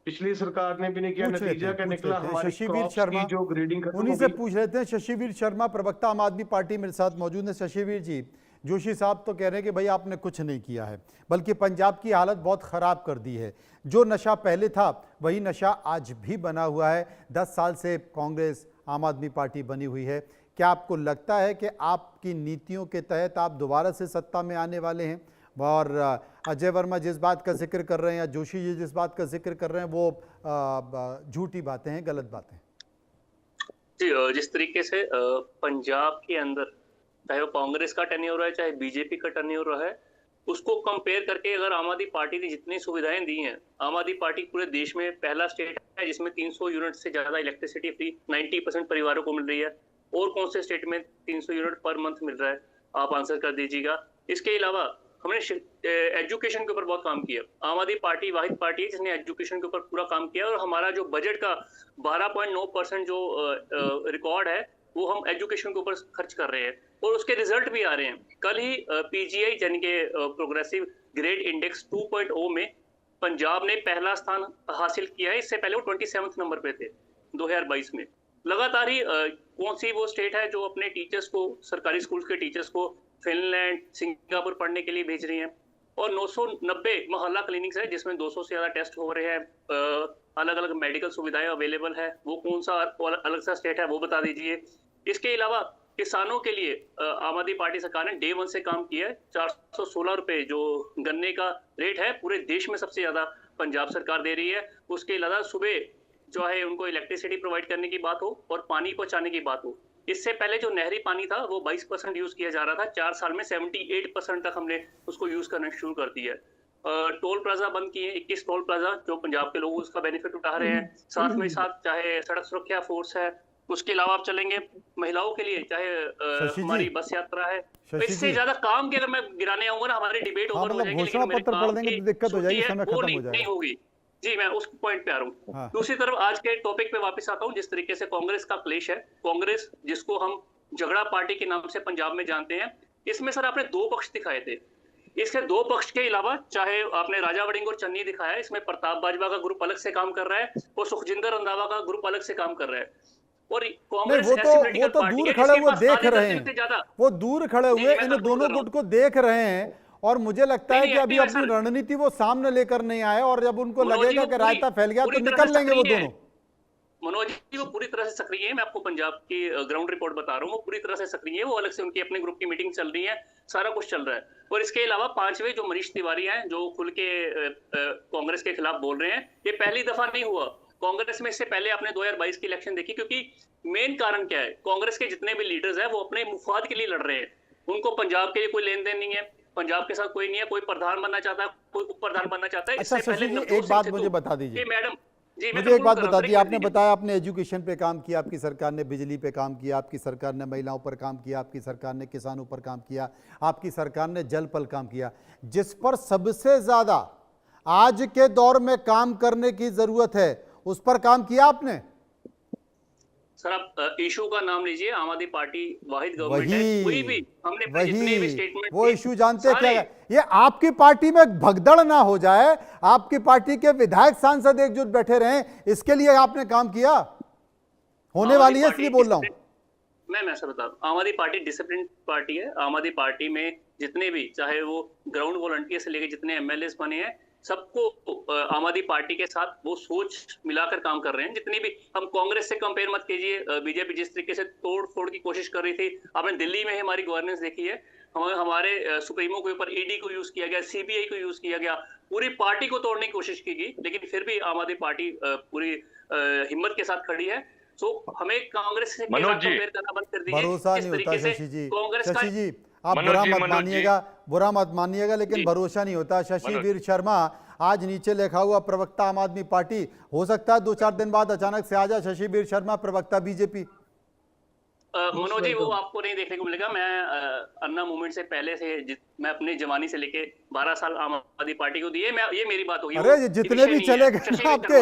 Speaker 6: पिछली सरकार ने भी नहीं किया। नतीजा क्या निकला? हमारी
Speaker 3: शशिवीर शर्मा,
Speaker 6: जो ग्रेडिंग
Speaker 3: उन्हीं से पूछ रहे थे। शशिवीर शर्मा, प्रवक्ता आम आदमी पार्टी, मेरे साथ मौजूद है। शशिवीर जी, जोशी साहब तो कह रहे हैं कि भाई आपने कुछ नहीं किया है, बल्कि पंजाब की हालत बहुत ख़राब कर दी है। जो नशा पहले था वही नशा आज भी बना हुआ है। 10 साल से कांग्रेस आम आदमी पार्टी बनी हुई है। क्या आपको लगता है कि आपकी नीतियों के तहत आप दोबारा से सत्ता में आने वाले हैं? और अजय वर्मा जिस बात का जिक्र कर रहे हैं या जोशी जी जिस बात का जिक्र कर रहे हैं वो झूठी बातें हैं, गलत बातें हैं।
Speaker 7: जी, जिस तरीके से पंजाब के अंदर चाहे वो कांग्रेस का टेन्योर है चाहे बीजेपी का टेन्योर है, उसको कंपेयर करके अगर आम आदमी पार्टी ने जितनी सुविधाएं दी हैं, आम आदमी पार्टी पूरे देश में पहला स्टेट है जिसमें 300 यूनिट से ज्यादा इलेक्ट्रिसिटी फ्री 90% परिवारों को मिल रही है। और कौन से स्टेट में 300 यूनिट पर मंथ मिल रहा है, आप आंसर कर दीजिएगा। इसके अलावा हमने एजुकेशन के ऊपर बहुत काम किया। आम आदमी पार्टी वाहिद पार्टी है जिसने एजुकेशन के ऊपर पूरा काम किया, और हमारा जो बजट का 12.9% जो रिकॉर्ड है वो हम एजुकेशन के ऊपर खर्च कर रहे हैं, और उसके रिजल्ट भी आ रहे हैं। कल ही पीजीआई यानी कि प्रोग्रेसिव ग्रेड इंडेक्स 2.0 में पंजाब ने पहला स्थान हासिल किया है। इससे पहले वो 27वें नंबर पे थे 2022 में। लगातार ही कौन सी वो स्टेट है जो अपने टीचर्स को, सरकारी स्कूल के टीचर्स को फिनलैंड, सिंगापुर पढ़ने के लिए भेज रही हैं। और 990 मोहल्ला क्लिनिक्स है जिसमें 200 से ज्यादा टेस्ट हो रहे हैं, अलग अलग मेडिकल सुविधाएं अवेलेबल है। वो कौन सा अलग सा स्टेट है वो बता दीजिए। इसके अलावा किसानों के लिए आम आदमी पार्टी सरकार ने डे 1 से काम किया है। 416 रुपए जो गन्ने का रेट है पूरे देश में सबसे ज्यादा पंजाब सरकार दे रही है। उसके अलावा सुबह जो है उनको इलेक्ट्रिसिटी प्रोवाइड करने की बात हो और पानी पहुंचाने की बात हो। इससे पहले जो नहरी पानी था वो 22% यूज किया जा रहा था, 4 साल में 78% तक हमने उसको यूज करना शुरू कर दिया है। टोल प्लाजा बंद किए, 21 टोल प्लाजा, जो पंजाब के लोग उसका बेनिफिट उठा रहे हैं। साथ में साथ चाहे सड़क सुरक्षा फोर्स है, उसके अलावा आप चलेंगे महिलाओं के लिए चाहे हमारी बस यात्रा है। तो इससे ज्यादा काम के अगर मैं गिराने आऊंगा ना हमारी डिबेट ओवर हो जाएगी, लेकिन मेरे काम की
Speaker 3: दिक्कत हो जाएगी, समय
Speaker 7: वो
Speaker 3: खत्म हो
Speaker 7: नहीं होगी। जी, मैं उस पॉइंट पे आ रहा हूँ।
Speaker 3: हाँ।
Speaker 7: दूसरी तरफ आज के टॉपिक पे वापस आता हूँ। जिस तरीके से कांग्रेस का क्लेश है, कांग्रेस जिसको हम झगड़ा पार्टी के नाम से पंजाब में जानते हैं, इसमें सर आपने 2 पक्ष दिखाए थे। इसके 2 पक्ष के अलावा चाहे आपने राजा वड़िंग और चन्नी दिखाया, इसमें प्रताप बाजवा का ग्रुप अलग से काम कर रहा है और सुखजिंदर रंधावा का ग्रुप अलग से काम कर रहा है। और कांग्रेस
Speaker 3: वो तो दूर खड़े हुए देख रहे हैं, वो दूर खड़े हुए इन दोनों गुट को देख रहे हैं। और मुझे लगता है कि अभी अपनी रणनीति वो सामने लेकर नहीं आए, और जब उनको लगेगा कि रायता फैल गया तो निकल लेंगे वो दोनों।
Speaker 7: मनोज जी वो पूरी तरह से सक्रिय है। मैं आपको पंजाब की ग्राउंड रिपोर्ट बता रहा हूँ, वो पूरी तरह से सक्रिय है। वो अलग से उनकी अपने ग्रुप की मीटिंग चल रही है, सारा कुछ चल रहा है। और इसके अलावा 5वें जो मनीष तिवारी हैं जो खुल के कांग्रेस के खिलाफ बोल रहे हैं, ये पहली दफा नहीं हुआ कांग्रेस में। इससे पहले आपने 2022 की इलेक्शन देखी, क्योंकि मेन कारण क्या है, कांग्रेस के जितने भी लीडर्स हैं वो अपने मुफाद के लिए लड़ रहे हैं। उनको पंजाब के लिए कोई लेन देन नहीं है, पंजाब के साथ कोई नहीं है। कोई प्रधान बनना चाहता है, कोई उप प्रधान बनना चाहता है।
Speaker 3: अच्छा शशि जी, एक बात मुझे बता दीजिए।
Speaker 7: मैडम जी,
Speaker 3: मुझे एक बात बता दी, आपने बताया आपने एजुकेशन पे काम किया, आपकी सरकार ने बिजली पे काम किया, आपकी सरकार ने महिलाओं पर काम किया, आपकी सरकार ने किसानों पर काम किया, आपकी सरकार ने जल पर काम किया। जिस पर सबसे ज्यादा आज के दौर में काम करने की जरूरत है उस पर काम किया आपने?
Speaker 7: सर आप इशू का नाम लीजिए, आम आदमी पार्टी वाहिद गवर्नमेंट है, कोई भी हमने जितने भी स्टेटमेंट
Speaker 3: वो इशू जानते क्या है? ये आपकी पार्टी में भगदड़ ना हो जाए, आपकी पार्टी के विधायक सांसद एकजुट बैठे रहें, इसके लिए आपने काम किया? होने वाली है इसलिए बोल रहा हूं
Speaker 7: मैं सर बता, आम आदमी पार्टी डिसिप्लिन पार्टी है। आम आदमी पार्टी में जितने भी चाहे वो ग्राउंड वॉलंटियर से लेकर जितने एमएलए बने हैं, सबको आम आदमी पार्टी के साथ वो सोच मिलाकर काम कर रहे हैं। जितनी भी, हम कांग्रेस से कंपेयर मत कीजिए। बीजेपी जिस तरीके से तोड़ फोड़ की कोशिश कर रही थी, आपने दिल्ली में हमारी गवर्नेंस देखी है। हमारे सुप्रीमो के ऊपर ईडी को यूज किया गया, सीबीआई को यूज किया गया, पूरी पार्टी को तोड़ने की कोशिश की गई, लेकिन फिर भी आम आदमी पार्टी पूरी हिम्मत के साथ खड़ी है। सो हमें कांग्रेस से कंपेयर करना बंद कर दीजिए।
Speaker 3: भरोसा नहीं होता शशि जी,
Speaker 7: कांग्रेस
Speaker 3: शशि जी आप बुरा मत मानिएगा, लेकिन भरोसा नहीं होता। शशि वीर शर्मा आज नीचे लिखा हुआ प्रवक्ता आम आदमी पार्टी, हो सकता है 2-4 दिन बाद अचानक से आ जाए शशि वीर शर्मा प्रवक्ता बीजेपी।
Speaker 7: मनोज जी वो आपको नहीं देखने को मिलेगा। मैं अन्ना मूवमेंट से पहले से मैं अपनी जवानी से लेके 12 साल आम आदमी पार्टी को दिए। ये मेरी बात होगी।
Speaker 3: अरे जितने भी चले गए ना आपके,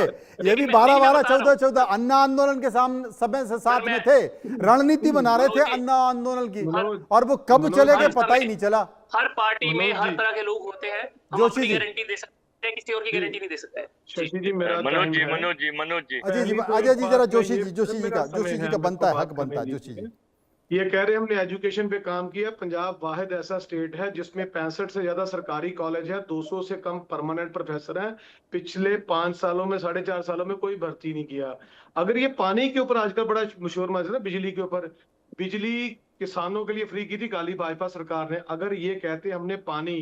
Speaker 3: ये भी 12-12, 14-14 अन्ना आंदोलन के समय से साथ में थे, रणनीति बना रहे थे अन्ना आंदोलन की, और वो कब चले गए पता ही नहीं चला।
Speaker 7: हर पार्टी में हर तरह के लोग होते हैं, हम अपनी गारंटी दे सकते हैं, किसी और की गारंटी नहीं दे सकते।
Speaker 6: शशि जी मेरा
Speaker 5: मनोज जी
Speaker 3: अजय जी जरा जोशी जी का बनता है, हक बनता है जोशी जी।
Speaker 6: ये कह रहे हैं हमने एजुकेशन पे काम किया। पंजाब वाहिद ऐसा स्टेट है जिसमें 65 से ज्यादा सरकारी कॉलेज है, 200 से कम परमानेंट प्रोफेसर हैं। पिछले 5 सालों में 4.5 सालों में कोई भर्ती नहीं किया। अगर ये पानी के ऊपर आजकल बड़ा मशहूर मसला है, बिजली के ऊपर, बिजली किसानों के लिए फ्री की थी काली भाजपा सरकार ने। अगर ये कहते हमने पानी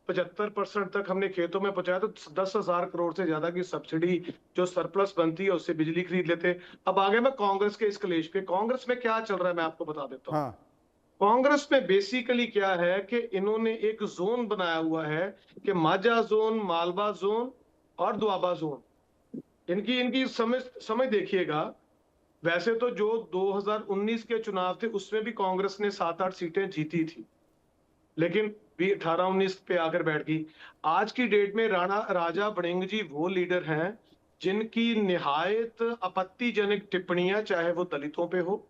Speaker 6: 75% तक हमने खेतों में पहुंचाया तो 10,000 करोड़ से ज्यादा की सब्सिडी जो सरप्लस बनती है उससे बिजली खरीद लेते। अब आगे मैं कांग्रेस के इस कलेश पे, कांग्रेस में क्या चल रहा है मैं आपको बता देता हूँ।
Speaker 3: हाँ,
Speaker 6: कांग्रेस में बेसिकली क्या है कि इन्होंने एक जोन बनाया हुआ है कि माझा जोन, मालवा जोन और दोआबा जोन। इनकी इनकी समझ देखिएगा। वैसे तो जो 2019 के चुनाव थे उसमें भी कांग्रेस ने 7-8 सीटें जीती थी, लेकिन भी 18-19 पे आकर बैठ गई। आज की डेट में राजा बड़िंग जी वो लीडर हैं जिनकी निहायत आपत्तिजनक टिप्पणियां, चाहे वो दलितों पे हो,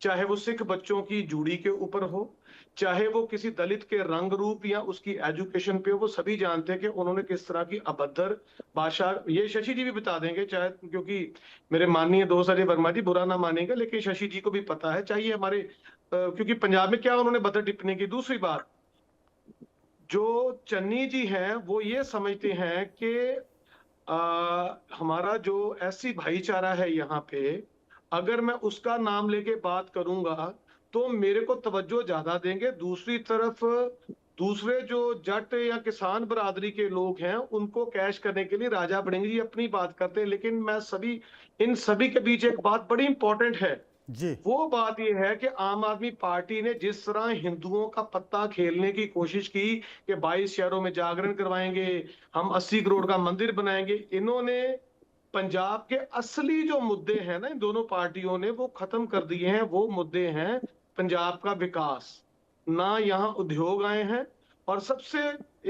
Speaker 6: चाहे वो सिख बच्चों की जूड़ी के ऊपर हो, चाहे वो किसी दलित के रंग रूप या उसकी एजुकेशन पे हो, वो सभी जानते हैं कि उन्होंने किस तरह की अभद्र भाषा। ये शशि जी भी बता देंगे, चाहे, क्योंकि मेरे माननीय दोस्त अजय वर्मा जी बुरा ना मानेंगे, लेकिन शशि जी को भी पता है, चाहिए हमारे क्योंकि पंजाब में क्या उन्होंने भद्र टिप्पणी की। दूसरी बात, जो चन्नी जी हैं वो ये समझते हैं कि हमारा जो एससी भाईचारा है यहाँ पे, अगर मैं उसका नाम लेके बात करूंगा तो मेरे को तवज्जो ज्यादा देंगे। दूसरी तरफ दूसरे जो जट या किसान बरादरी के लोग हैं उनको कैश करने के लिए राजा बड़िंग जी अपनी बात करते हैं। लेकिन मैं इन सभी के बीच एक बात बड़ी इंपॉर्टेंट है
Speaker 3: जी।
Speaker 6: वो बात यह है कि आम आदमी पार्टी ने जिस तरह हिंदुओं का पत्ता खेलने की कोशिश की कि 22 शहरों में जागरण करवाएंगे, हम 80 करोड़ का मंदिर बनाएंगे, इन्होंने पंजाब के असली जो मुद्दे हैं ना इन दोनों पार्टियों ने वो खत्म कर दिए हैं। वो मुद्दे हैं पंजाब का विकास, ना यहाँ उद्योग आए हैं। और सबसे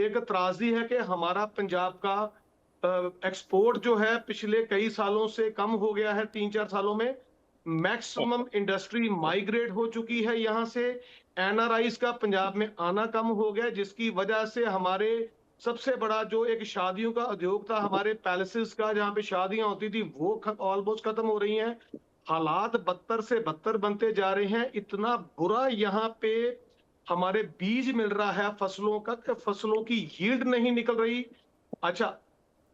Speaker 6: एक त्रासदी है कि हमारा पंजाब का एक्सपोर्ट जो है पिछले कई सालों से कम हो गया है। 3-4 सालों में मैक्सिमम इंडस्ट्री माइग्रेट हो चुकी है यहाँ से। एनआरआईज का पंजाब में आना कम हो गया, जिसकी वजह से हमारे सबसे बड़ा जो एक शादियों का उद्योग था, हमारे पैलेसेस का जहाँ पे शादियां होती थी, वो ऑलमोस्ट खत्म हो रही हैं। हालात बदतर से बदतर बनते जा रहे हैं। इतना बुरा यहाँ पे हमारे बीज मिल रहा है फसलों का कि फसलों की यील्ड नहीं निकल रही। अच्छा,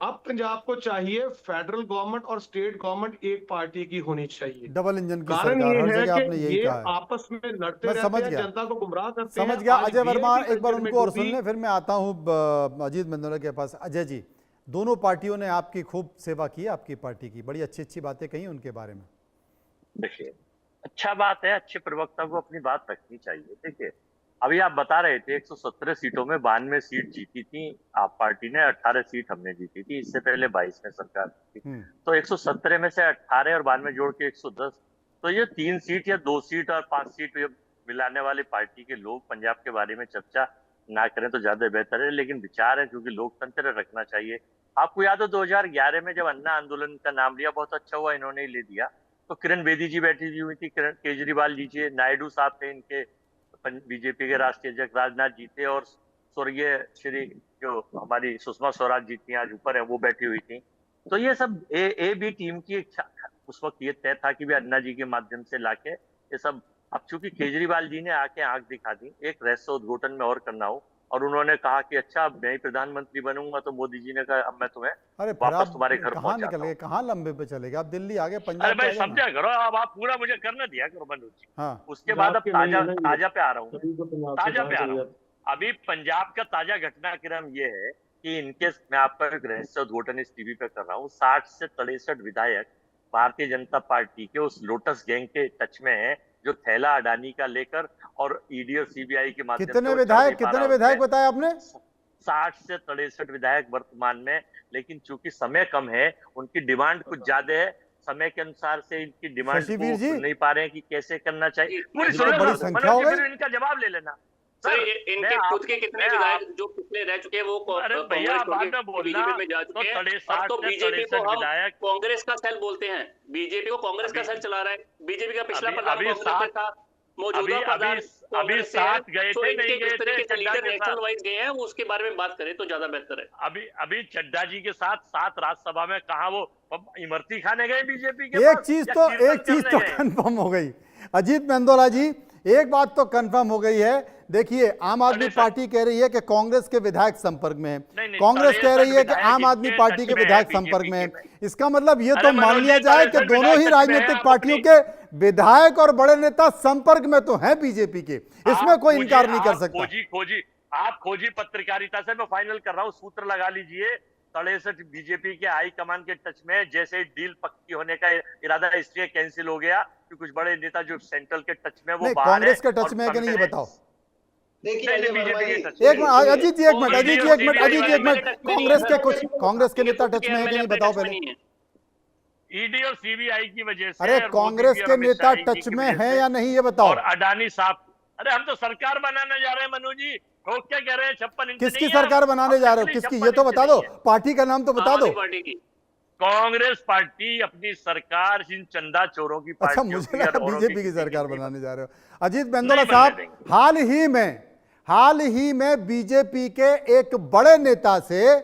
Speaker 6: अब पंजाब को चाहिए फेडरल गवर्नमेंट और स्टेट गवर्नमेंट एक पार्टी की होनी चाहिए।
Speaker 3: डबल इंजन की
Speaker 6: कारण
Speaker 3: सरकार,
Speaker 6: ये
Speaker 3: हर
Speaker 6: है
Speaker 3: जगह आपने
Speaker 6: कि
Speaker 3: यही
Speaker 6: ये
Speaker 3: कहा है।
Speaker 6: आपस में लड़ते
Speaker 3: मैं
Speaker 6: रहते
Speaker 3: समझ
Speaker 6: हैं,
Speaker 3: गया,
Speaker 6: जनता को गुमराह करते हैं।
Speaker 3: समझ गया।
Speaker 6: आज
Speaker 3: अजय वर्मा,
Speaker 6: VIP
Speaker 3: एक बार
Speaker 6: कल्चर में
Speaker 3: उनको और
Speaker 6: डूबी।
Speaker 3: सुन लें, फिर मैं आता हूँ अजीत मेंदोला के पास। अजय जी, दोनों पार्टियों ने आपकी खूब सेवा की, आपकी पार्टी की बड़ी अच्छी अच्छी बातें कही उनके बारे में।
Speaker 5: देखिए, अच्छा बात है, अच्छे प्रवक्ता को अपनी बात रखनी चाहिए। देखिए, अभी आप बता रहे थे 117 सीटों में 92 सीट जीती थी आप पार्टी ने, 18 सीट हमने जीती थी। इससे पहले 22 में सरकार थी, तो 117 में से 18 और 92 जोड़ के 110, तो ये 3 सीट या 2 सीट और 5 सीट मिलाने वाली पार्टी के लोग पंजाब के बारे में चर्चा ना करें तो ज्यादा बेहतर है। लेकिन विचार है, क्योंकि लोकतंत्र रखना चाहिए। आपको याद हो 2011 में जब अन्ना आंदोलन का नाम लिया, बहुत अच्छा हुआ इन्होंने ही ले दिया। तो किरण बेदी जी बैठी हुई थी, किरण केजरीवाल जी थे, नायडू साहब थे इनके बीजेपी के राष्ट्रीय अध्यक्ष, राजनाथ जी थे, और स्वर्गीय श्री जो हमारी सुषमा स्वराज जी थी आज ऊपर है, वो बैठी हुई थी। तो ये सब ए बी टीम की उस वक्त ये तय था कि वे अन्ना जी के माध्यम से लाके ये सब। अब चूंकि केजरीवाल जी ने आके आंख दिखा दी, एक रहस्य उद्घाटन में और करना हो, और उन्होंने कहा कि अच्छा मैं ही प्रधानमंत्री बनूंगा, तो मोदी जी ने कहा अब मैं तुम्हें वापस तुम्हारे घर
Speaker 3: कहाँ निकल गए, कहाँ लंबे पे चले गए आप? दिल्ली आ गए, पंजाब।
Speaker 5: अरे भाई समझा करो, अब आप पूरा मुझे करना दिया करो मनोज जी।
Speaker 3: हाँ,
Speaker 5: उसके बाद अब ताजा पे आ रहा हूँ, ताजा पे आ रहा हूँ। अभी पंजाब का ताजा घटनाक्रम ये है कि इनके, मैं आपका एक रहस्य उद्घाटन इस टीवी पे कर रहा हूँ, 60 से 63 विधायक भारतीय जनता पार्टी के उस लोटस गैंग के टच में है, जो थैला अडानी का लेकर और ईडी और सीबीआई के माध्यम से।
Speaker 3: कितने विधायक बताया आपने?
Speaker 5: 60 से 63 विधायक वर्तमान में। लेकिन चूंकि समय कम है, उनकी डिमांड कुछ ज्यादा है, समय के अनुसार से इनकी डिमांड को नहीं पा रहे हैं कि कैसे करना चाहिए। पूरी फिर इनका जवाब ले लेना।
Speaker 7: सर, इनके खुद के कितने विधायक जो पिछले रह चुके हैं वो बीजेपी में जा चुके हैं। अब तो बीजेपी को हम कांग्रेस का सेल बोलते हैं, बीजेपी को कांग्रेस का सेल चला रहा है। बीजेपी का पिछला प्रधान कांग्रेस था, मौजूदा प्रधान
Speaker 5: अभी साथ गए थे, नहीं गए थे,
Speaker 7: नेशनल वाइज गए हैं, उसके बारे में बात करें तो ज्यादा बेहतर है।
Speaker 5: अभी चड्डा जी के साथ राज्यसभा में कहा वो इमरती खाने गए बीजेपी के।
Speaker 3: एक चीज तो कंफर्म हो गई। अजीत मेंदोला जी, एक बात तो कंफर्म हो गई है। देखिए, आम आदमी पार्टी कह रही है कि कांग्रेस के विधायक संपर्क में है, कांग्रेस कह रही है कि आम आदमी पार्टी के विधायक संपर्क में है। इसका मतलब ये तो मान लिया जाए कि दोनों ही राजनीतिक पार्टियों के विधायक और बड़े नेता संपर्क में तो हैं बीजेपी के, इसमें कोई इनकार नहीं कर सकता।
Speaker 5: आप खोजी पत्रकारिता से मैं फाइनल कर रहा हूं, सूत्र लगा लीजिए। 63 बीजेपी के हाई कमान के टच में, जैसे डील पक्की होने का इरादा इसलिए कैंसिल हो गया कि कुछ बड़े नेता जो सेंट्रल के टच में वो बाहर
Speaker 3: कांग्रेस के टच में है कि नहीं, ये बताओ।
Speaker 4: देखिए
Speaker 3: एक मिनट अजीत जी, एक मिनट, कांग्रेस के नेता टच में है कि नहीं बताओ पहले।
Speaker 5: ईडी और सीबीआई की वजह से,
Speaker 3: अरे कांग्रेस के नेता टच में है या नहीं, ये बताओ।
Speaker 5: और अडानी साहब, अरे हम तो सरकार बनाने जा रहे हैं मनोज जी, ठोक क्या कह रहे हैं? 56 इंच
Speaker 3: किसकी सरकार बनाने जा रहे हो? किसकी, ये तो बता दो, पार्टी का नाम तो बता दो।
Speaker 5: कांग्रेस पार्टी अपनी सरकार इन चंदा चोरों की
Speaker 3: अच्छा,
Speaker 5: पार्टी,
Speaker 3: मुझे लगा बीजेपी की सरकार बनाने जा रहे हो। अजीत बेंदोला साहब, हाल ही में बीजेपी के एक बड़े नेता से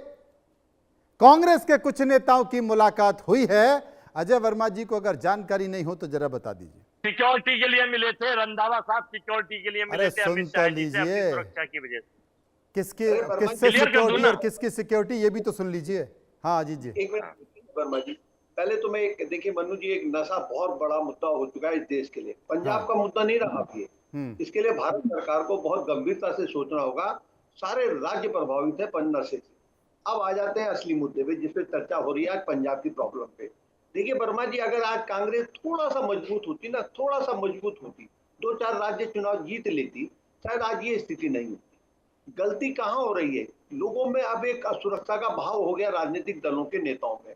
Speaker 3: कांग्रेस के कुछ नेताओं की मुलाकात हुई है। अजय वर्मा जी को अगर जानकारी नहीं हो तो जरा बता दीजिए।
Speaker 5: सिक्योरिटी के लिए मिले थे, रंधावा साहब सिक्योरिटी के लिए मिले थे,
Speaker 3: सुन तो लीजिए,
Speaker 5: सुरक्षा की वजह से।
Speaker 3: किससे सिक्योरिटी और किसकी सिक्योरिटी, ये भी तो सुन लीजिए। हाँ अजीत जी,
Speaker 4: एक मिनट वर्मा जी, पहले तो मैं देखिए मनु जी, एक नशा बहुत बड़ा मुद्दा हो चुका है इस देश के लिए। पंजाब का मुद्दा नहीं रहा ये, इसके लिए भारत सरकार को बहुत गंभीरता से सोचना होगा। सारे राज्य प्रभावित है नशे से। अब आ जाते हैं असली मुद्दे पे, जिसपे चर्चा हो रही है आज, पंजाब की प्रॉब्लम पे। देखिए वर्मा जी, अगर आज कांग्रेस थोड़ा सा मजबूत होती ना, थोड़ा सा मजबूत होती, 2-4 राज्य चुनाव जीत लेती, शायद आज ये स्थिति नहीं होती। गलती कहाँ हो रही है? लोगों में अब एक असुरक्षा का भाव हो गया, राजनीतिक दलों के नेताओं में।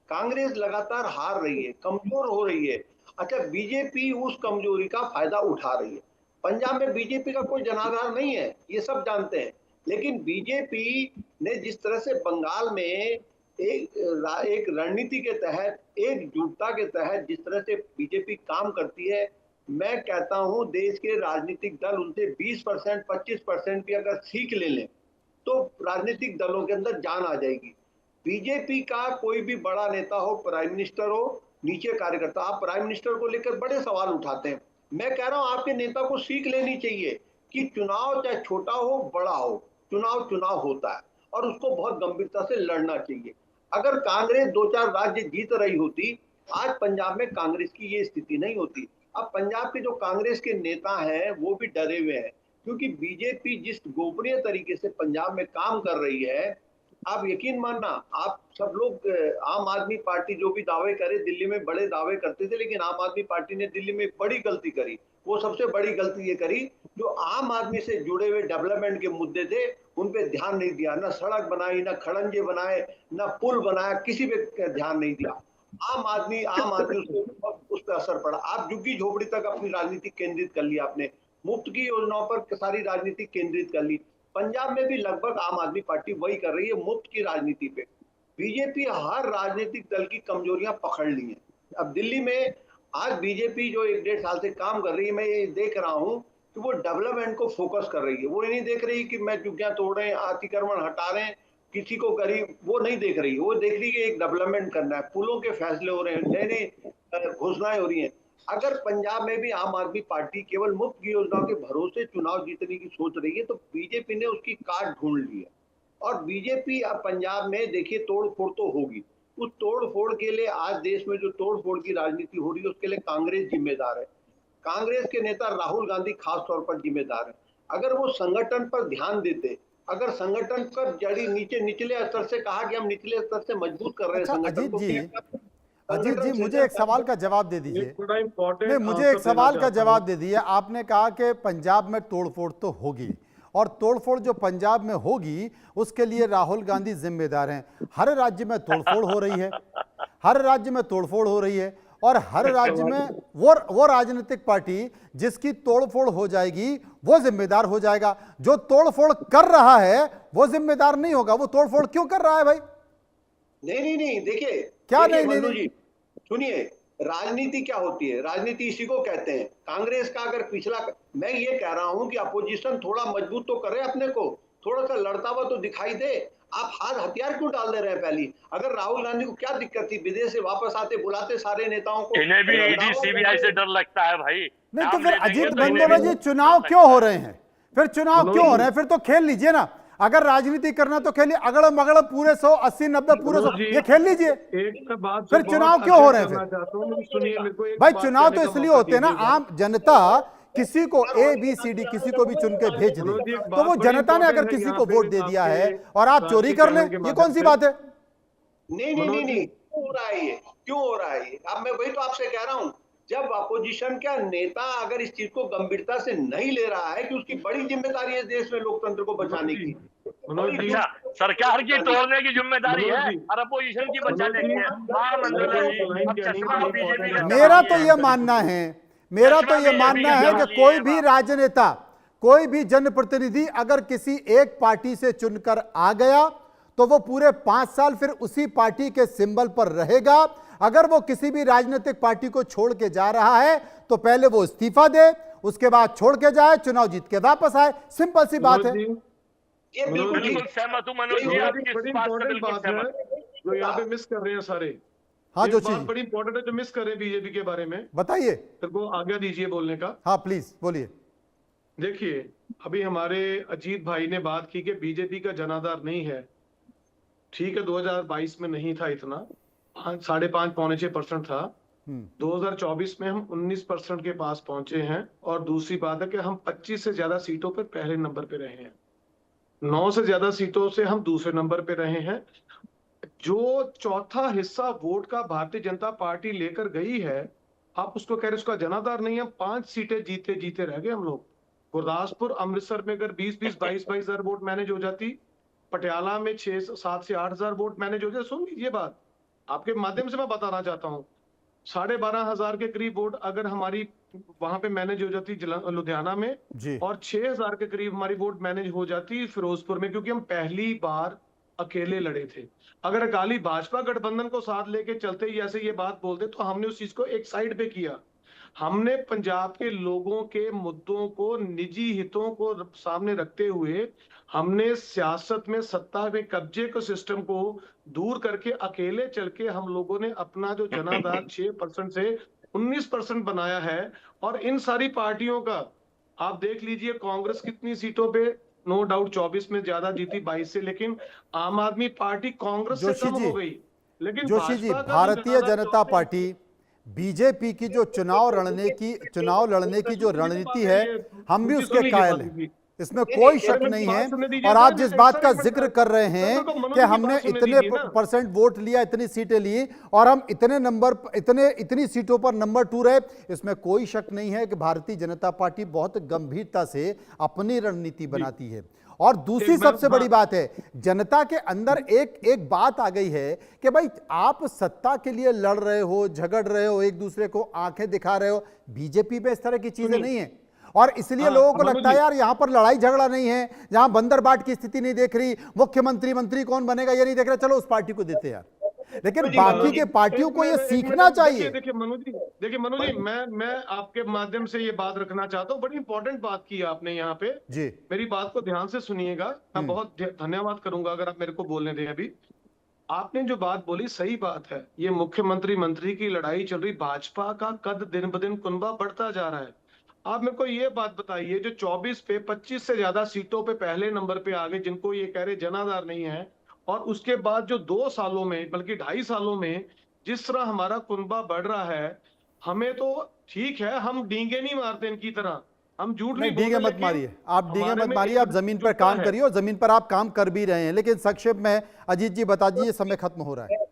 Speaker 4: कांग्रेस लगातार हार रही है, कमजोर हो रही है। अच्छा, बीजेपी उस कमजोरी का फायदा उठा रही है। पंजाब में बीजेपी का कोई जनाधार नहीं है, ये सब जानते हैं। लेकिन बीजेपी ने जिस तरह से बंगाल में एक रणनीति के तहत, एकजुटता के तहत जिस तरह से बीजेपी काम करती है, मैं कहता हूं देश के राजनीतिक दल उनसे 20%, 25% भी अगर सीख ले लें तो राजनीतिक दलों के अंदर जान आ जाएगी। बीजेपी का कोई भी बड़ा नेता हो, प्राइम मिनिस्टर हो, नीचे कार्यकर्ता, आप प्राइम मिनिस्टर को लेकर बड़े सवाल उठाते हैं। मैं कह रहा हूं आपके नेता को सीख लेनी चाहिए कि चुनाव चाहे छोटा हो बड़ा हो, चुनाव होता है और उसको बहुत गंभीरता से लड़ना चाहिए। अगर कांग्रेस 2-4 राज्य जीत रही होती, आज पंजाब में कांग्रेस की ये स्थिति नहीं होती। अब पंजाब के जो कांग्रेस के नेता हैं वो भी डरे हुए हैं, क्योंकि बीजेपी जिस गोपनीय तरीके से पंजाब में काम कर रही है, आप यकीन मानना, आप सब लोग आम आदमी पार्टी जो भी दावे करे, दिल्ली में बड़े दावे करते थे, लेकिन आम आदमी पार्टी ने दिल्ली में एक बड़ी गलती करी। वो सबसे बड़ी गलती ये करी, जो आम आदमी से जुड़े हुए डेवलपमेंट के मुद्दे थे उन पे ध्यान नहीं दिया। ना सड़क बनाई, ना खड़ंजे बनाए, ना पुल बनाया, किसी पे ध्यान नहीं दिया। आम आदमी उस पर असर पड़ा। आप झुग्गी झोपड़ी तक अपनी राजनीति केंद्रित कर ली, आपने मुफ्त की योजनाओं पर सारी राजनीति केंद्रित कर ली। पंजाब में भी लगभग आम आदमी पार्टी वही कर रही है, मुफ्त की राजनीति पे। बीजेपी हर राजनीतिक दल की कमजोरियां पकड़ ली है। अब दिल्ली में आज बीजेपी जो 1-1.5 साल से काम कर रही है, मैं ये देख रहा हूँ कि वो डेवलपमेंट को फोकस कर रही है। वो नहीं देख रही कि मैं झुग्गियां तोड़ रहे हैं, अतिक्रमण हटा रहे हैं, किसी को गरीब, वो नहीं देख रही। वो देख रही है एक डेवलपमेंट करना है, पुलों के फैसले हो रहे हैं, नई घोषणाएं हो रही हैं। अगर पंजाब में भी आम आदमी पार्टी केवल मुफ्त की योजनाओं के भरोसे चुनाव जीतने की सोच रही है, तो बीजेपी ने उसकी काट ढूंढ ली है। और बीजेपी अब पंजाब में देखिए तोड़ फोड़ तो होगी। उस तोड़ फोड़ के लिए आज देश में जो तोड़ फोड़ की राजनीति हो रही है, उसके लिए कांग्रेस जिम्मेदार है। कांग्रेस के नेता राहुल गांधी खास तौर पर जिम्मेदार है। अगर वो संगठन पर ध्यान देते, अगर संगठन पर जड़ी निचले स्तर से कहा कि हम निचले स्तर से मजबूत कर रहे हैं संगठन को।
Speaker 3: अजीत जी, मुझे एक सवाल का जवाब दे दीजिए। नहीं, मुझे एक सवाल का जवाब दे दीजिए। आपने कहा कि पंजाब में तोड़फोड़ तो होगी, और तोड़फोड़ जो पंजाब में होगी उसके लिए राहुल गांधी जिम्मेदार हैं। हर राज्य में तोड़फोड़ हो रही है, हर राज्य में तोड़फोड़ हो रही है, और हर राज्य में वो राजनीतिक पार्टी जिसकी तोड़फोड़ हो जाएगी वो जिम्मेदार हो जाएगा। जो तोड़फोड़ कर रहा है वो जिम्मेदार नहीं होगा। वो तोड़फोड़ क्यों कर रहा है भाई?
Speaker 4: नहीं, देखिए
Speaker 3: क्या नहीं,
Speaker 4: सुनिए, राजनीति क्या होती है? राजनीति इसी को कहते हैं। कांग्रेस का अगर पिछला, मैं ये कह रहा हूं कि अपोजिशन थोड़ा मजबूत तो करे, अपने को थोड़ा सा लड़ता हुआ तो दिखाई दे। आप हाथ हथियार क्यों डाल दे रहे हैं? पहली अगर राहुल गांधी को क्या दिक्कत थी, विदेश से वापस आते बुलाते सारे नेताओं को,
Speaker 5: इन्हें भी ईडी सीबीआई से डर लगता है भाई।
Speaker 3: नहीं तो
Speaker 5: नाम
Speaker 3: फिर
Speaker 5: ले देंगे
Speaker 3: अजीत
Speaker 5: तो इन्हें
Speaker 3: बंदोला
Speaker 5: भी
Speaker 3: जी चुनाव
Speaker 5: डर
Speaker 3: क्यों
Speaker 5: लगता
Speaker 3: हो
Speaker 5: है।
Speaker 3: रहे हैं? फिर चुनाव क्यों हो रहे हैं? फिर तो खेल लीजिए ना। अगर राजनीति करना तो खेलिए, अगड़म मगड़म पूरे 100, 80, 90 पूरे 100 ये खेल लीजिए।
Speaker 6: एक बात
Speaker 3: फिर चुनाव क्यों हो रहे हैं?
Speaker 6: करना चाहता हूं, सुनिए मेरे को एक
Speaker 3: भाई
Speaker 6: बात
Speaker 3: चुनाव
Speaker 6: कहने
Speaker 3: तो
Speaker 6: का
Speaker 3: इसलिए
Speaker 6: मौका
Speaker 3: होते हैं ना,
Speaker 6: दीजिएगा।
Speaker 3: आम जनता किसी को ABCD किसी को भी चुन के भेज
Speaker 6: मनोज जी,
Speaker 3: दे,
Speaker 6: एक
Speaker 3: तो
Speaker 6: बात
Speaker 3: वो
Speaker 6: बड़ी
Speaker 3: जनता ने अगर
Speaker 6: इंपॉर्टेंट है
Speaker 3: किसी
Speaker 6: यहाँ
Speaker 3: को
Speaker 6: पे
Speaker 3: वोट दे दिया
Speaker 6: आपके
Speaker 3: है और आप चोरी कर लें,
Speaker 6: चैनल के
Speaker 3: ये कौन सी
Speaker 6: माध्यम
Speaker 3: बात है?
Speaker 4: नहीं नहीं नहीं नहीं, क्यों हो रहा है ये? क्यों हो रहा है ये? अब मैं वही तो आपसे कह रहा हूँ, जब अपोजिशन का नेता अगर इस चीज को गंभीरता से नहीं ले रहा है कि उसकी बड़ी जिम्मेदारी है देश में लोकतंत्र को बचाने की।
Speaker 6: मनोज जी,
Speaker 5: अच्छा, सरकार की तोड़ने की जिम्मेदारी
Speaker 6: मनोज
Speaker 5: है
Speaker 6: जी,
Speaker 5: और अपोजिशन की बचाने
Speaker 6: मनोज
Speaker 5: की
Speaker 6: जी,
Speaker 5: है। वाह मंडोला
Speaker 6: मेरे
Speaker 5: जी,
Speaker 6: को लाइन
Speaker 5: अब
Speaker 6: कहनी
Speaker 5: चश्मा
Speaker 6: बड़ी
Speaker 5: बीजेपी
Speaker 6: इंपॉर्टेंट
Speaker 5: का
Speaker 6: है।
Speaker 3: मेरा
Speaker 5: सवाल
Speaker 3: तो
Speaker 5: है।
Speaker 3: ये मानना है, मेरा तो ये मानना है कि कोई भी राजनेता, कोई भी जनप्रतिनिधि अगर किसी एक पार्टी से चुनकर आ गया तो वो पूरे 5 साल फिर उसी पार्टी के सिंबल पर रहेगा। अगर वो किसी भी राजनीतिक पार्टी को छोड़ के जा रहा है तो पहले वो इस्तीफा दे, उसके बाद छोड़ के जाए, चुनाव जीत के वापस आए। सिंपल सी बात है।
Speaker 6: मनोज जी,
Speaker 4: ये बिल्कुल
Speaker 5: बिल्कुल
Speaker 4: ठीक।
Speaker 5: सहमत हूं मनोज जी,
Speaker 6: मनोज
Speaker 5: आपकी
Speaker 6: जी,
Speaker 5: इस
Speaker 6: बड़ी
Speaker 5: बात से
Speaker 6: इंपॉर्टेंट
Speaker 5: बिल्कुल
Speaker 6: बात है
Speaker 5: सहमत।
Speaker 6: जो यहाँ पे मिस कर रहे हैं सारे।
Speaker 3: हाँ
Speaker 6: एक
Speaker 3: जोशी
Speaker 6: बात
Speaker 3: जी
Speaker 6: बड़ी इंपॉर्टेंट है जो मिस कर रहे हैं बीजेपी के बारे में,
Speaker 3: बताइए।
Speaker 6: तेरे को आज्ञा दीजिए बोलने का।
Speaker 3: हाँ प्लीज बोलिए।
Speaker 6: देखिए, अभी हमारे अजीत भाई ने बात की कि बीजेपी का जनाधार नहीं है। ठीक है, 2022 में नहीं था इतना, 5.5 पौने 6% था। 2024 में हम 19% के पास पहुंचे हैं। और दूसरी बात है कि हम 25 से ज्यादा सीटों पर पहले नंबर पे रहे हैं, 9 से ज्यादा सीटों से हम दूसरे नंबर पे रहे हैं। जो चौथा हिस्सा वोट का भारतीय जनता पार्टी लेकर गई है, आप उसको कह रहे उसका जनाधार नहीं है। 5 सीटें जीते जीते रह गए हम लोग। गुरदासपुर, अमृतसर में अगर 20-20, 22-22 हजार वोट मैनेज हो जाती, पटियाला में 7 से 8 हजार वोट मैनेज हो जाए। सुन लीजिए बात, आपके माध्यम से मैं बताना चाहता हूँ। 12,500 के करीब वोट अगर हमारी वहां पे मैनेज हो जाती लुधियाना में
Speaker 3: जी
Speaker 6: और 6,000 के करीब हमारी वोट मैनेज हो जाती फिरोजपुर में, क्योंकि हम पहली बार अकेले लड़े थे। अगर अकाली भाजपा गठबंधन को साथ लेके चलते ही ऐसे ये बात बोलते तो हमने उस चीज को एक साइड पे किया। हमने पंजाब के लोगों के मुद्दों को, निजी हितों को सामने रखते हुए हमने सियासत में सत्ता में कब्जे के सिस्टम को दूर करके अकेले चल के हम लोगों ने अपना जो जनाधार 6% से 19% बनाया है। और इन सारी पार्टियों का आप देख लीजिए, कांग्रेस कितनी सीटों पे, नो डाउट 24 में ज्यादा जीती 22 से, लेकिन आम आदमी पार्टी कांग्रेस से
Speaker 3: जोशी
Speaker 6: कम
Speaker 3: जी,
Speaker 6: हो गई। लेकिन
Speaker 3: जोशी जी,
Speaker 6: भाजपा का जो
Speaker 3: भारतीय
Speaker 6: जनाधार
Speaker 3: जनता
Speaker 6: 24
Speaker 3: पार्टी बीजेपी की जो चुनाव लड़ने की जो रणनीति है, हम भी उसके कायल हैं, इसमें कोई शक नहीं है। और आप जिस बात का जिक्र कर रहे हैं कि हमने इतने % वोट लिया, इतनी सीटें ली और हम इतनी सीटों पर नंबर 2 रहे, इसमें कोई शक नहीं है कि भारतीय जनता पार्टी बहुत गंभीरता से अपनी रणनीति बनाती है। और दूसरी सबसे बड़ी बात है, जनता के अंदर एक बात आ गई है कि भाई आप सत्ता के लिए लड़ रहे हो, झगड़ रहे हो, एक दूसरे को आंखें दिखा रहे हो। बीजेपी में इस तरह की चीजें नहीं है और इसलिए लोगों को लगता है यार यहां पर लड़ाई झगड़ा नहीं है, जहां बंदर बाट की स्थिति नहीं देख रही, मुख्यमंत्री मंत्री कौन बनेगा ये नहीं देख रहा, चलो उस पार्टी को देते यार। लेकिन बाकी के पार्टियों को ये सीखना चाहिए।
Speaker 6: देखिए मनोज जी, मैं आपके माध्यम से ये बात रखना चाहता हूँ। बड़ी इंपॉर्टेंट बात की आपने यहाँ पे
Speaker 3: जी,
Speaker 6: मेरी बात को ध्यान से सुनिएगा। मैं बहुत धन्यवाद करूंगा अगर आप मेरे को बोलने दें। अभी आपने जो बात बोली सही बात है, ये मुख्यमंत्री मंत्री की लड़ाई चल रही, भाजपा का कद दिन ब दिन कुनबा बढ़ता जा रहा है। आप मेरे को ये बात बताइए, जो 24 पे 25 से ज्यादा सीटों पे पहले नंबर पे आ गए, जिनको ये कह रहे जनाधार नहीं है, और उसके बाद जो 2 सालों में बल्कि 2.5 सालों में जिस तरह हमारा कुनबा बढ़ रहा है, हमें तो ठीक है, हम डींगे नहीं मारते इनकी तरह, हम झूठ नहीं
Speaker 3: डींगे
Speaker 6: बोलते,
Speaker 3: मत मारिए, आप डींगे
Speaker 6: हमारे
Speaker 3: मत
Speaker 6: में
Speaker 3: मारिए, आप जमीन पर
Speaker 6: एकजुटता
Speaker 3: काम
Speaker 6: है।
Speaker 3: करिए और जमीन पर आप काम कर भी रहे हैं। लेकिन संक्षेप में अजीत जी बता दीजिए, समय खत्म हो रहा है।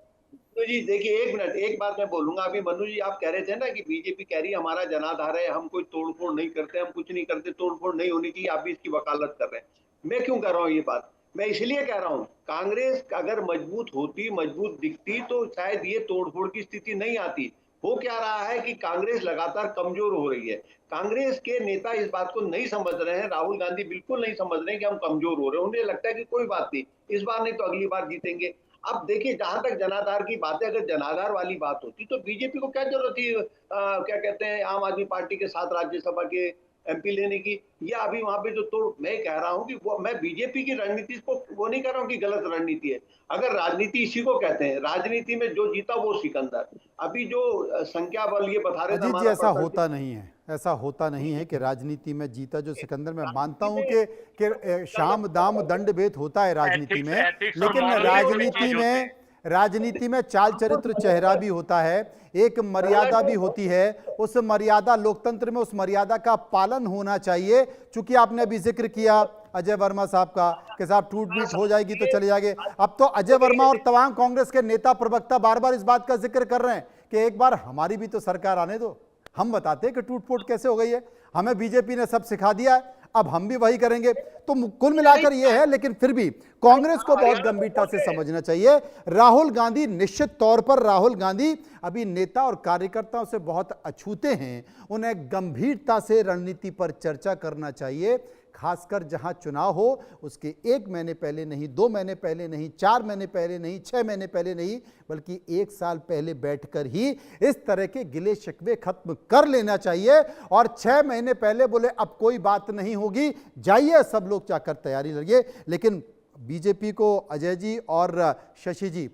Speaker 4: मनु जी देखिए, एक मिनट, एक बात मैं बोलूंगा। अभी मनु जी आप कह रहे थे ना कि बीजेपी कह रही है हमारा जनाधार है, हम कोई तोड़फोड़ नहीं करते, हम कुछ नहीं करते, तोड़फोड़ नहीं होनी चाहिए, आप भी इसकी वकालत कर रहे हैं। मैं क्यों कर रहा हूँ ये बात? मैं इसलिए कह रहा हूँ, कांग्रेस अगर मजबूत होती, मजबूत दिखती तो शायद ये तोड़फोड़ की स्थिति नहीं आती। हो क्या रहा है कि कांग्रेस लगातार कमजोर हो रही है। कांग्रेस के नेता इस बात को नहीं समझ रहे हैं, राहुल गांधी बिल्कुल नहीं समझ रहे हैं कि हम कमजोर हो रहे हैं। उन्हें लगता है कि कोई बात नहीं, इस बार नहीं तो अगली बार जीतेंगे। अब देखिए, जहां तक जनाधार की बात है, अगर जनाधार वाली बात होती तो बीजेपी को क्या जरूरत थी क्या कहते हैं आम आदमी पार्टी के 7 राज्यसभा के एमपी लेने की, या अभी वहां पे जो तो मैं कह रहा हूं कि वो मैं बीजेपी की रणनीति को वो नहीं कर रहा हूं कि गलत रणनीति है। अगर राजनीति इसी को कहते हैं, राजनीति में जो जीता वो सिकंदर। अभी जो संख्या बल ये बता रहे थे
Speaker 3: अजीत जी,
Speaker 4: हमारा
Speaker 3: ऐसा
Speaker 4: परसेंटेज-
Speaker 3: होता नहीं है, ऐसा होता नहीं है कि राजनीति में जीता जो सिकंदर। मैं मानता हूं कि शाम दाम दंड भेद होता है राजनीति में,
Speaker 5: ethics और
Speaker 3: लेकिन
Speaker 5: moral
Speaker 3: राजनीति में चाल चरित्र चेहरा भी होता है, एक मर्यादा भी होती है। उस मर्यादा, लोकतंत्र में उस मर्यादा का पालन होना चाहिए। चूंकि आपने अभी जिक्र किया अजय वर्मा साहब का कि साहब टूट बीट हो जाएगी तो चले जाएंगे। अब तो अजय वर्मा और तमाम कांग्रेस के नेता प्रवक्ता बार बार इस बात का जिक्र कर रहे हैं कि एक बार हमारी भी तो सरकार आने दो, हम बताते हैं कि टूट फूट कैसे हो गई है, हमें बीजेपी ने सब सिखा दिया है, अब हम भी वही करेंगे। तो कुल मिलाकर यह है, लेकिन फिर भी कांग्रेस को बहुत गंभीरता से समझना चाहिए। राहुल गांधी, निश्चित तौर पर राहुल गांधी अभी नेता और कार्यकर्ताओं से बहुत अछूते हैं। उन्हें गंभीरता से रणनीति पर चर्चा करना चाहिए, खासकर जहां चुनाव हो उसके 1 महीने पहले नहीं, 2 महीने पहले नहीं, 4 महीने पहले नहीं, 6 महीने पहले नहीं, बल्कि 1 साल पहले बैठकर ही इस तरह के गिले शिकवे खत्म कर लेना चाहिए। और 6 महीने पहले बोले अब कोई बात नहीं होगी, जाइए सब लोग जाकर तैयारी लगिए। लेकिन बीजेपी को अजय जी और शशि जी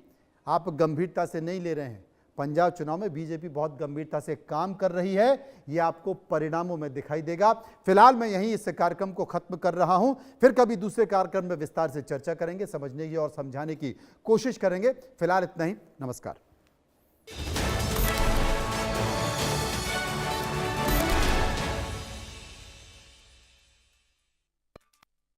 Speaker 3: आप गंभीरता से नहीं ले रहे हैं। पंजाब चुनाव में बीजेपी बहुत गंभीरता से काम कर रही है, यह आपको परिणामों में दिखाई देगा। फिलहाल मैं यहीं इस कार्यक्रम को खत्म कर रहा हूं, फिर कभी दूसरे कार्यक्रम में विस्तार से चर्चा करेंगे, समझने की और समझाने की कोशिश करेंगे। फिलहाल इतना ही, नमस्कार।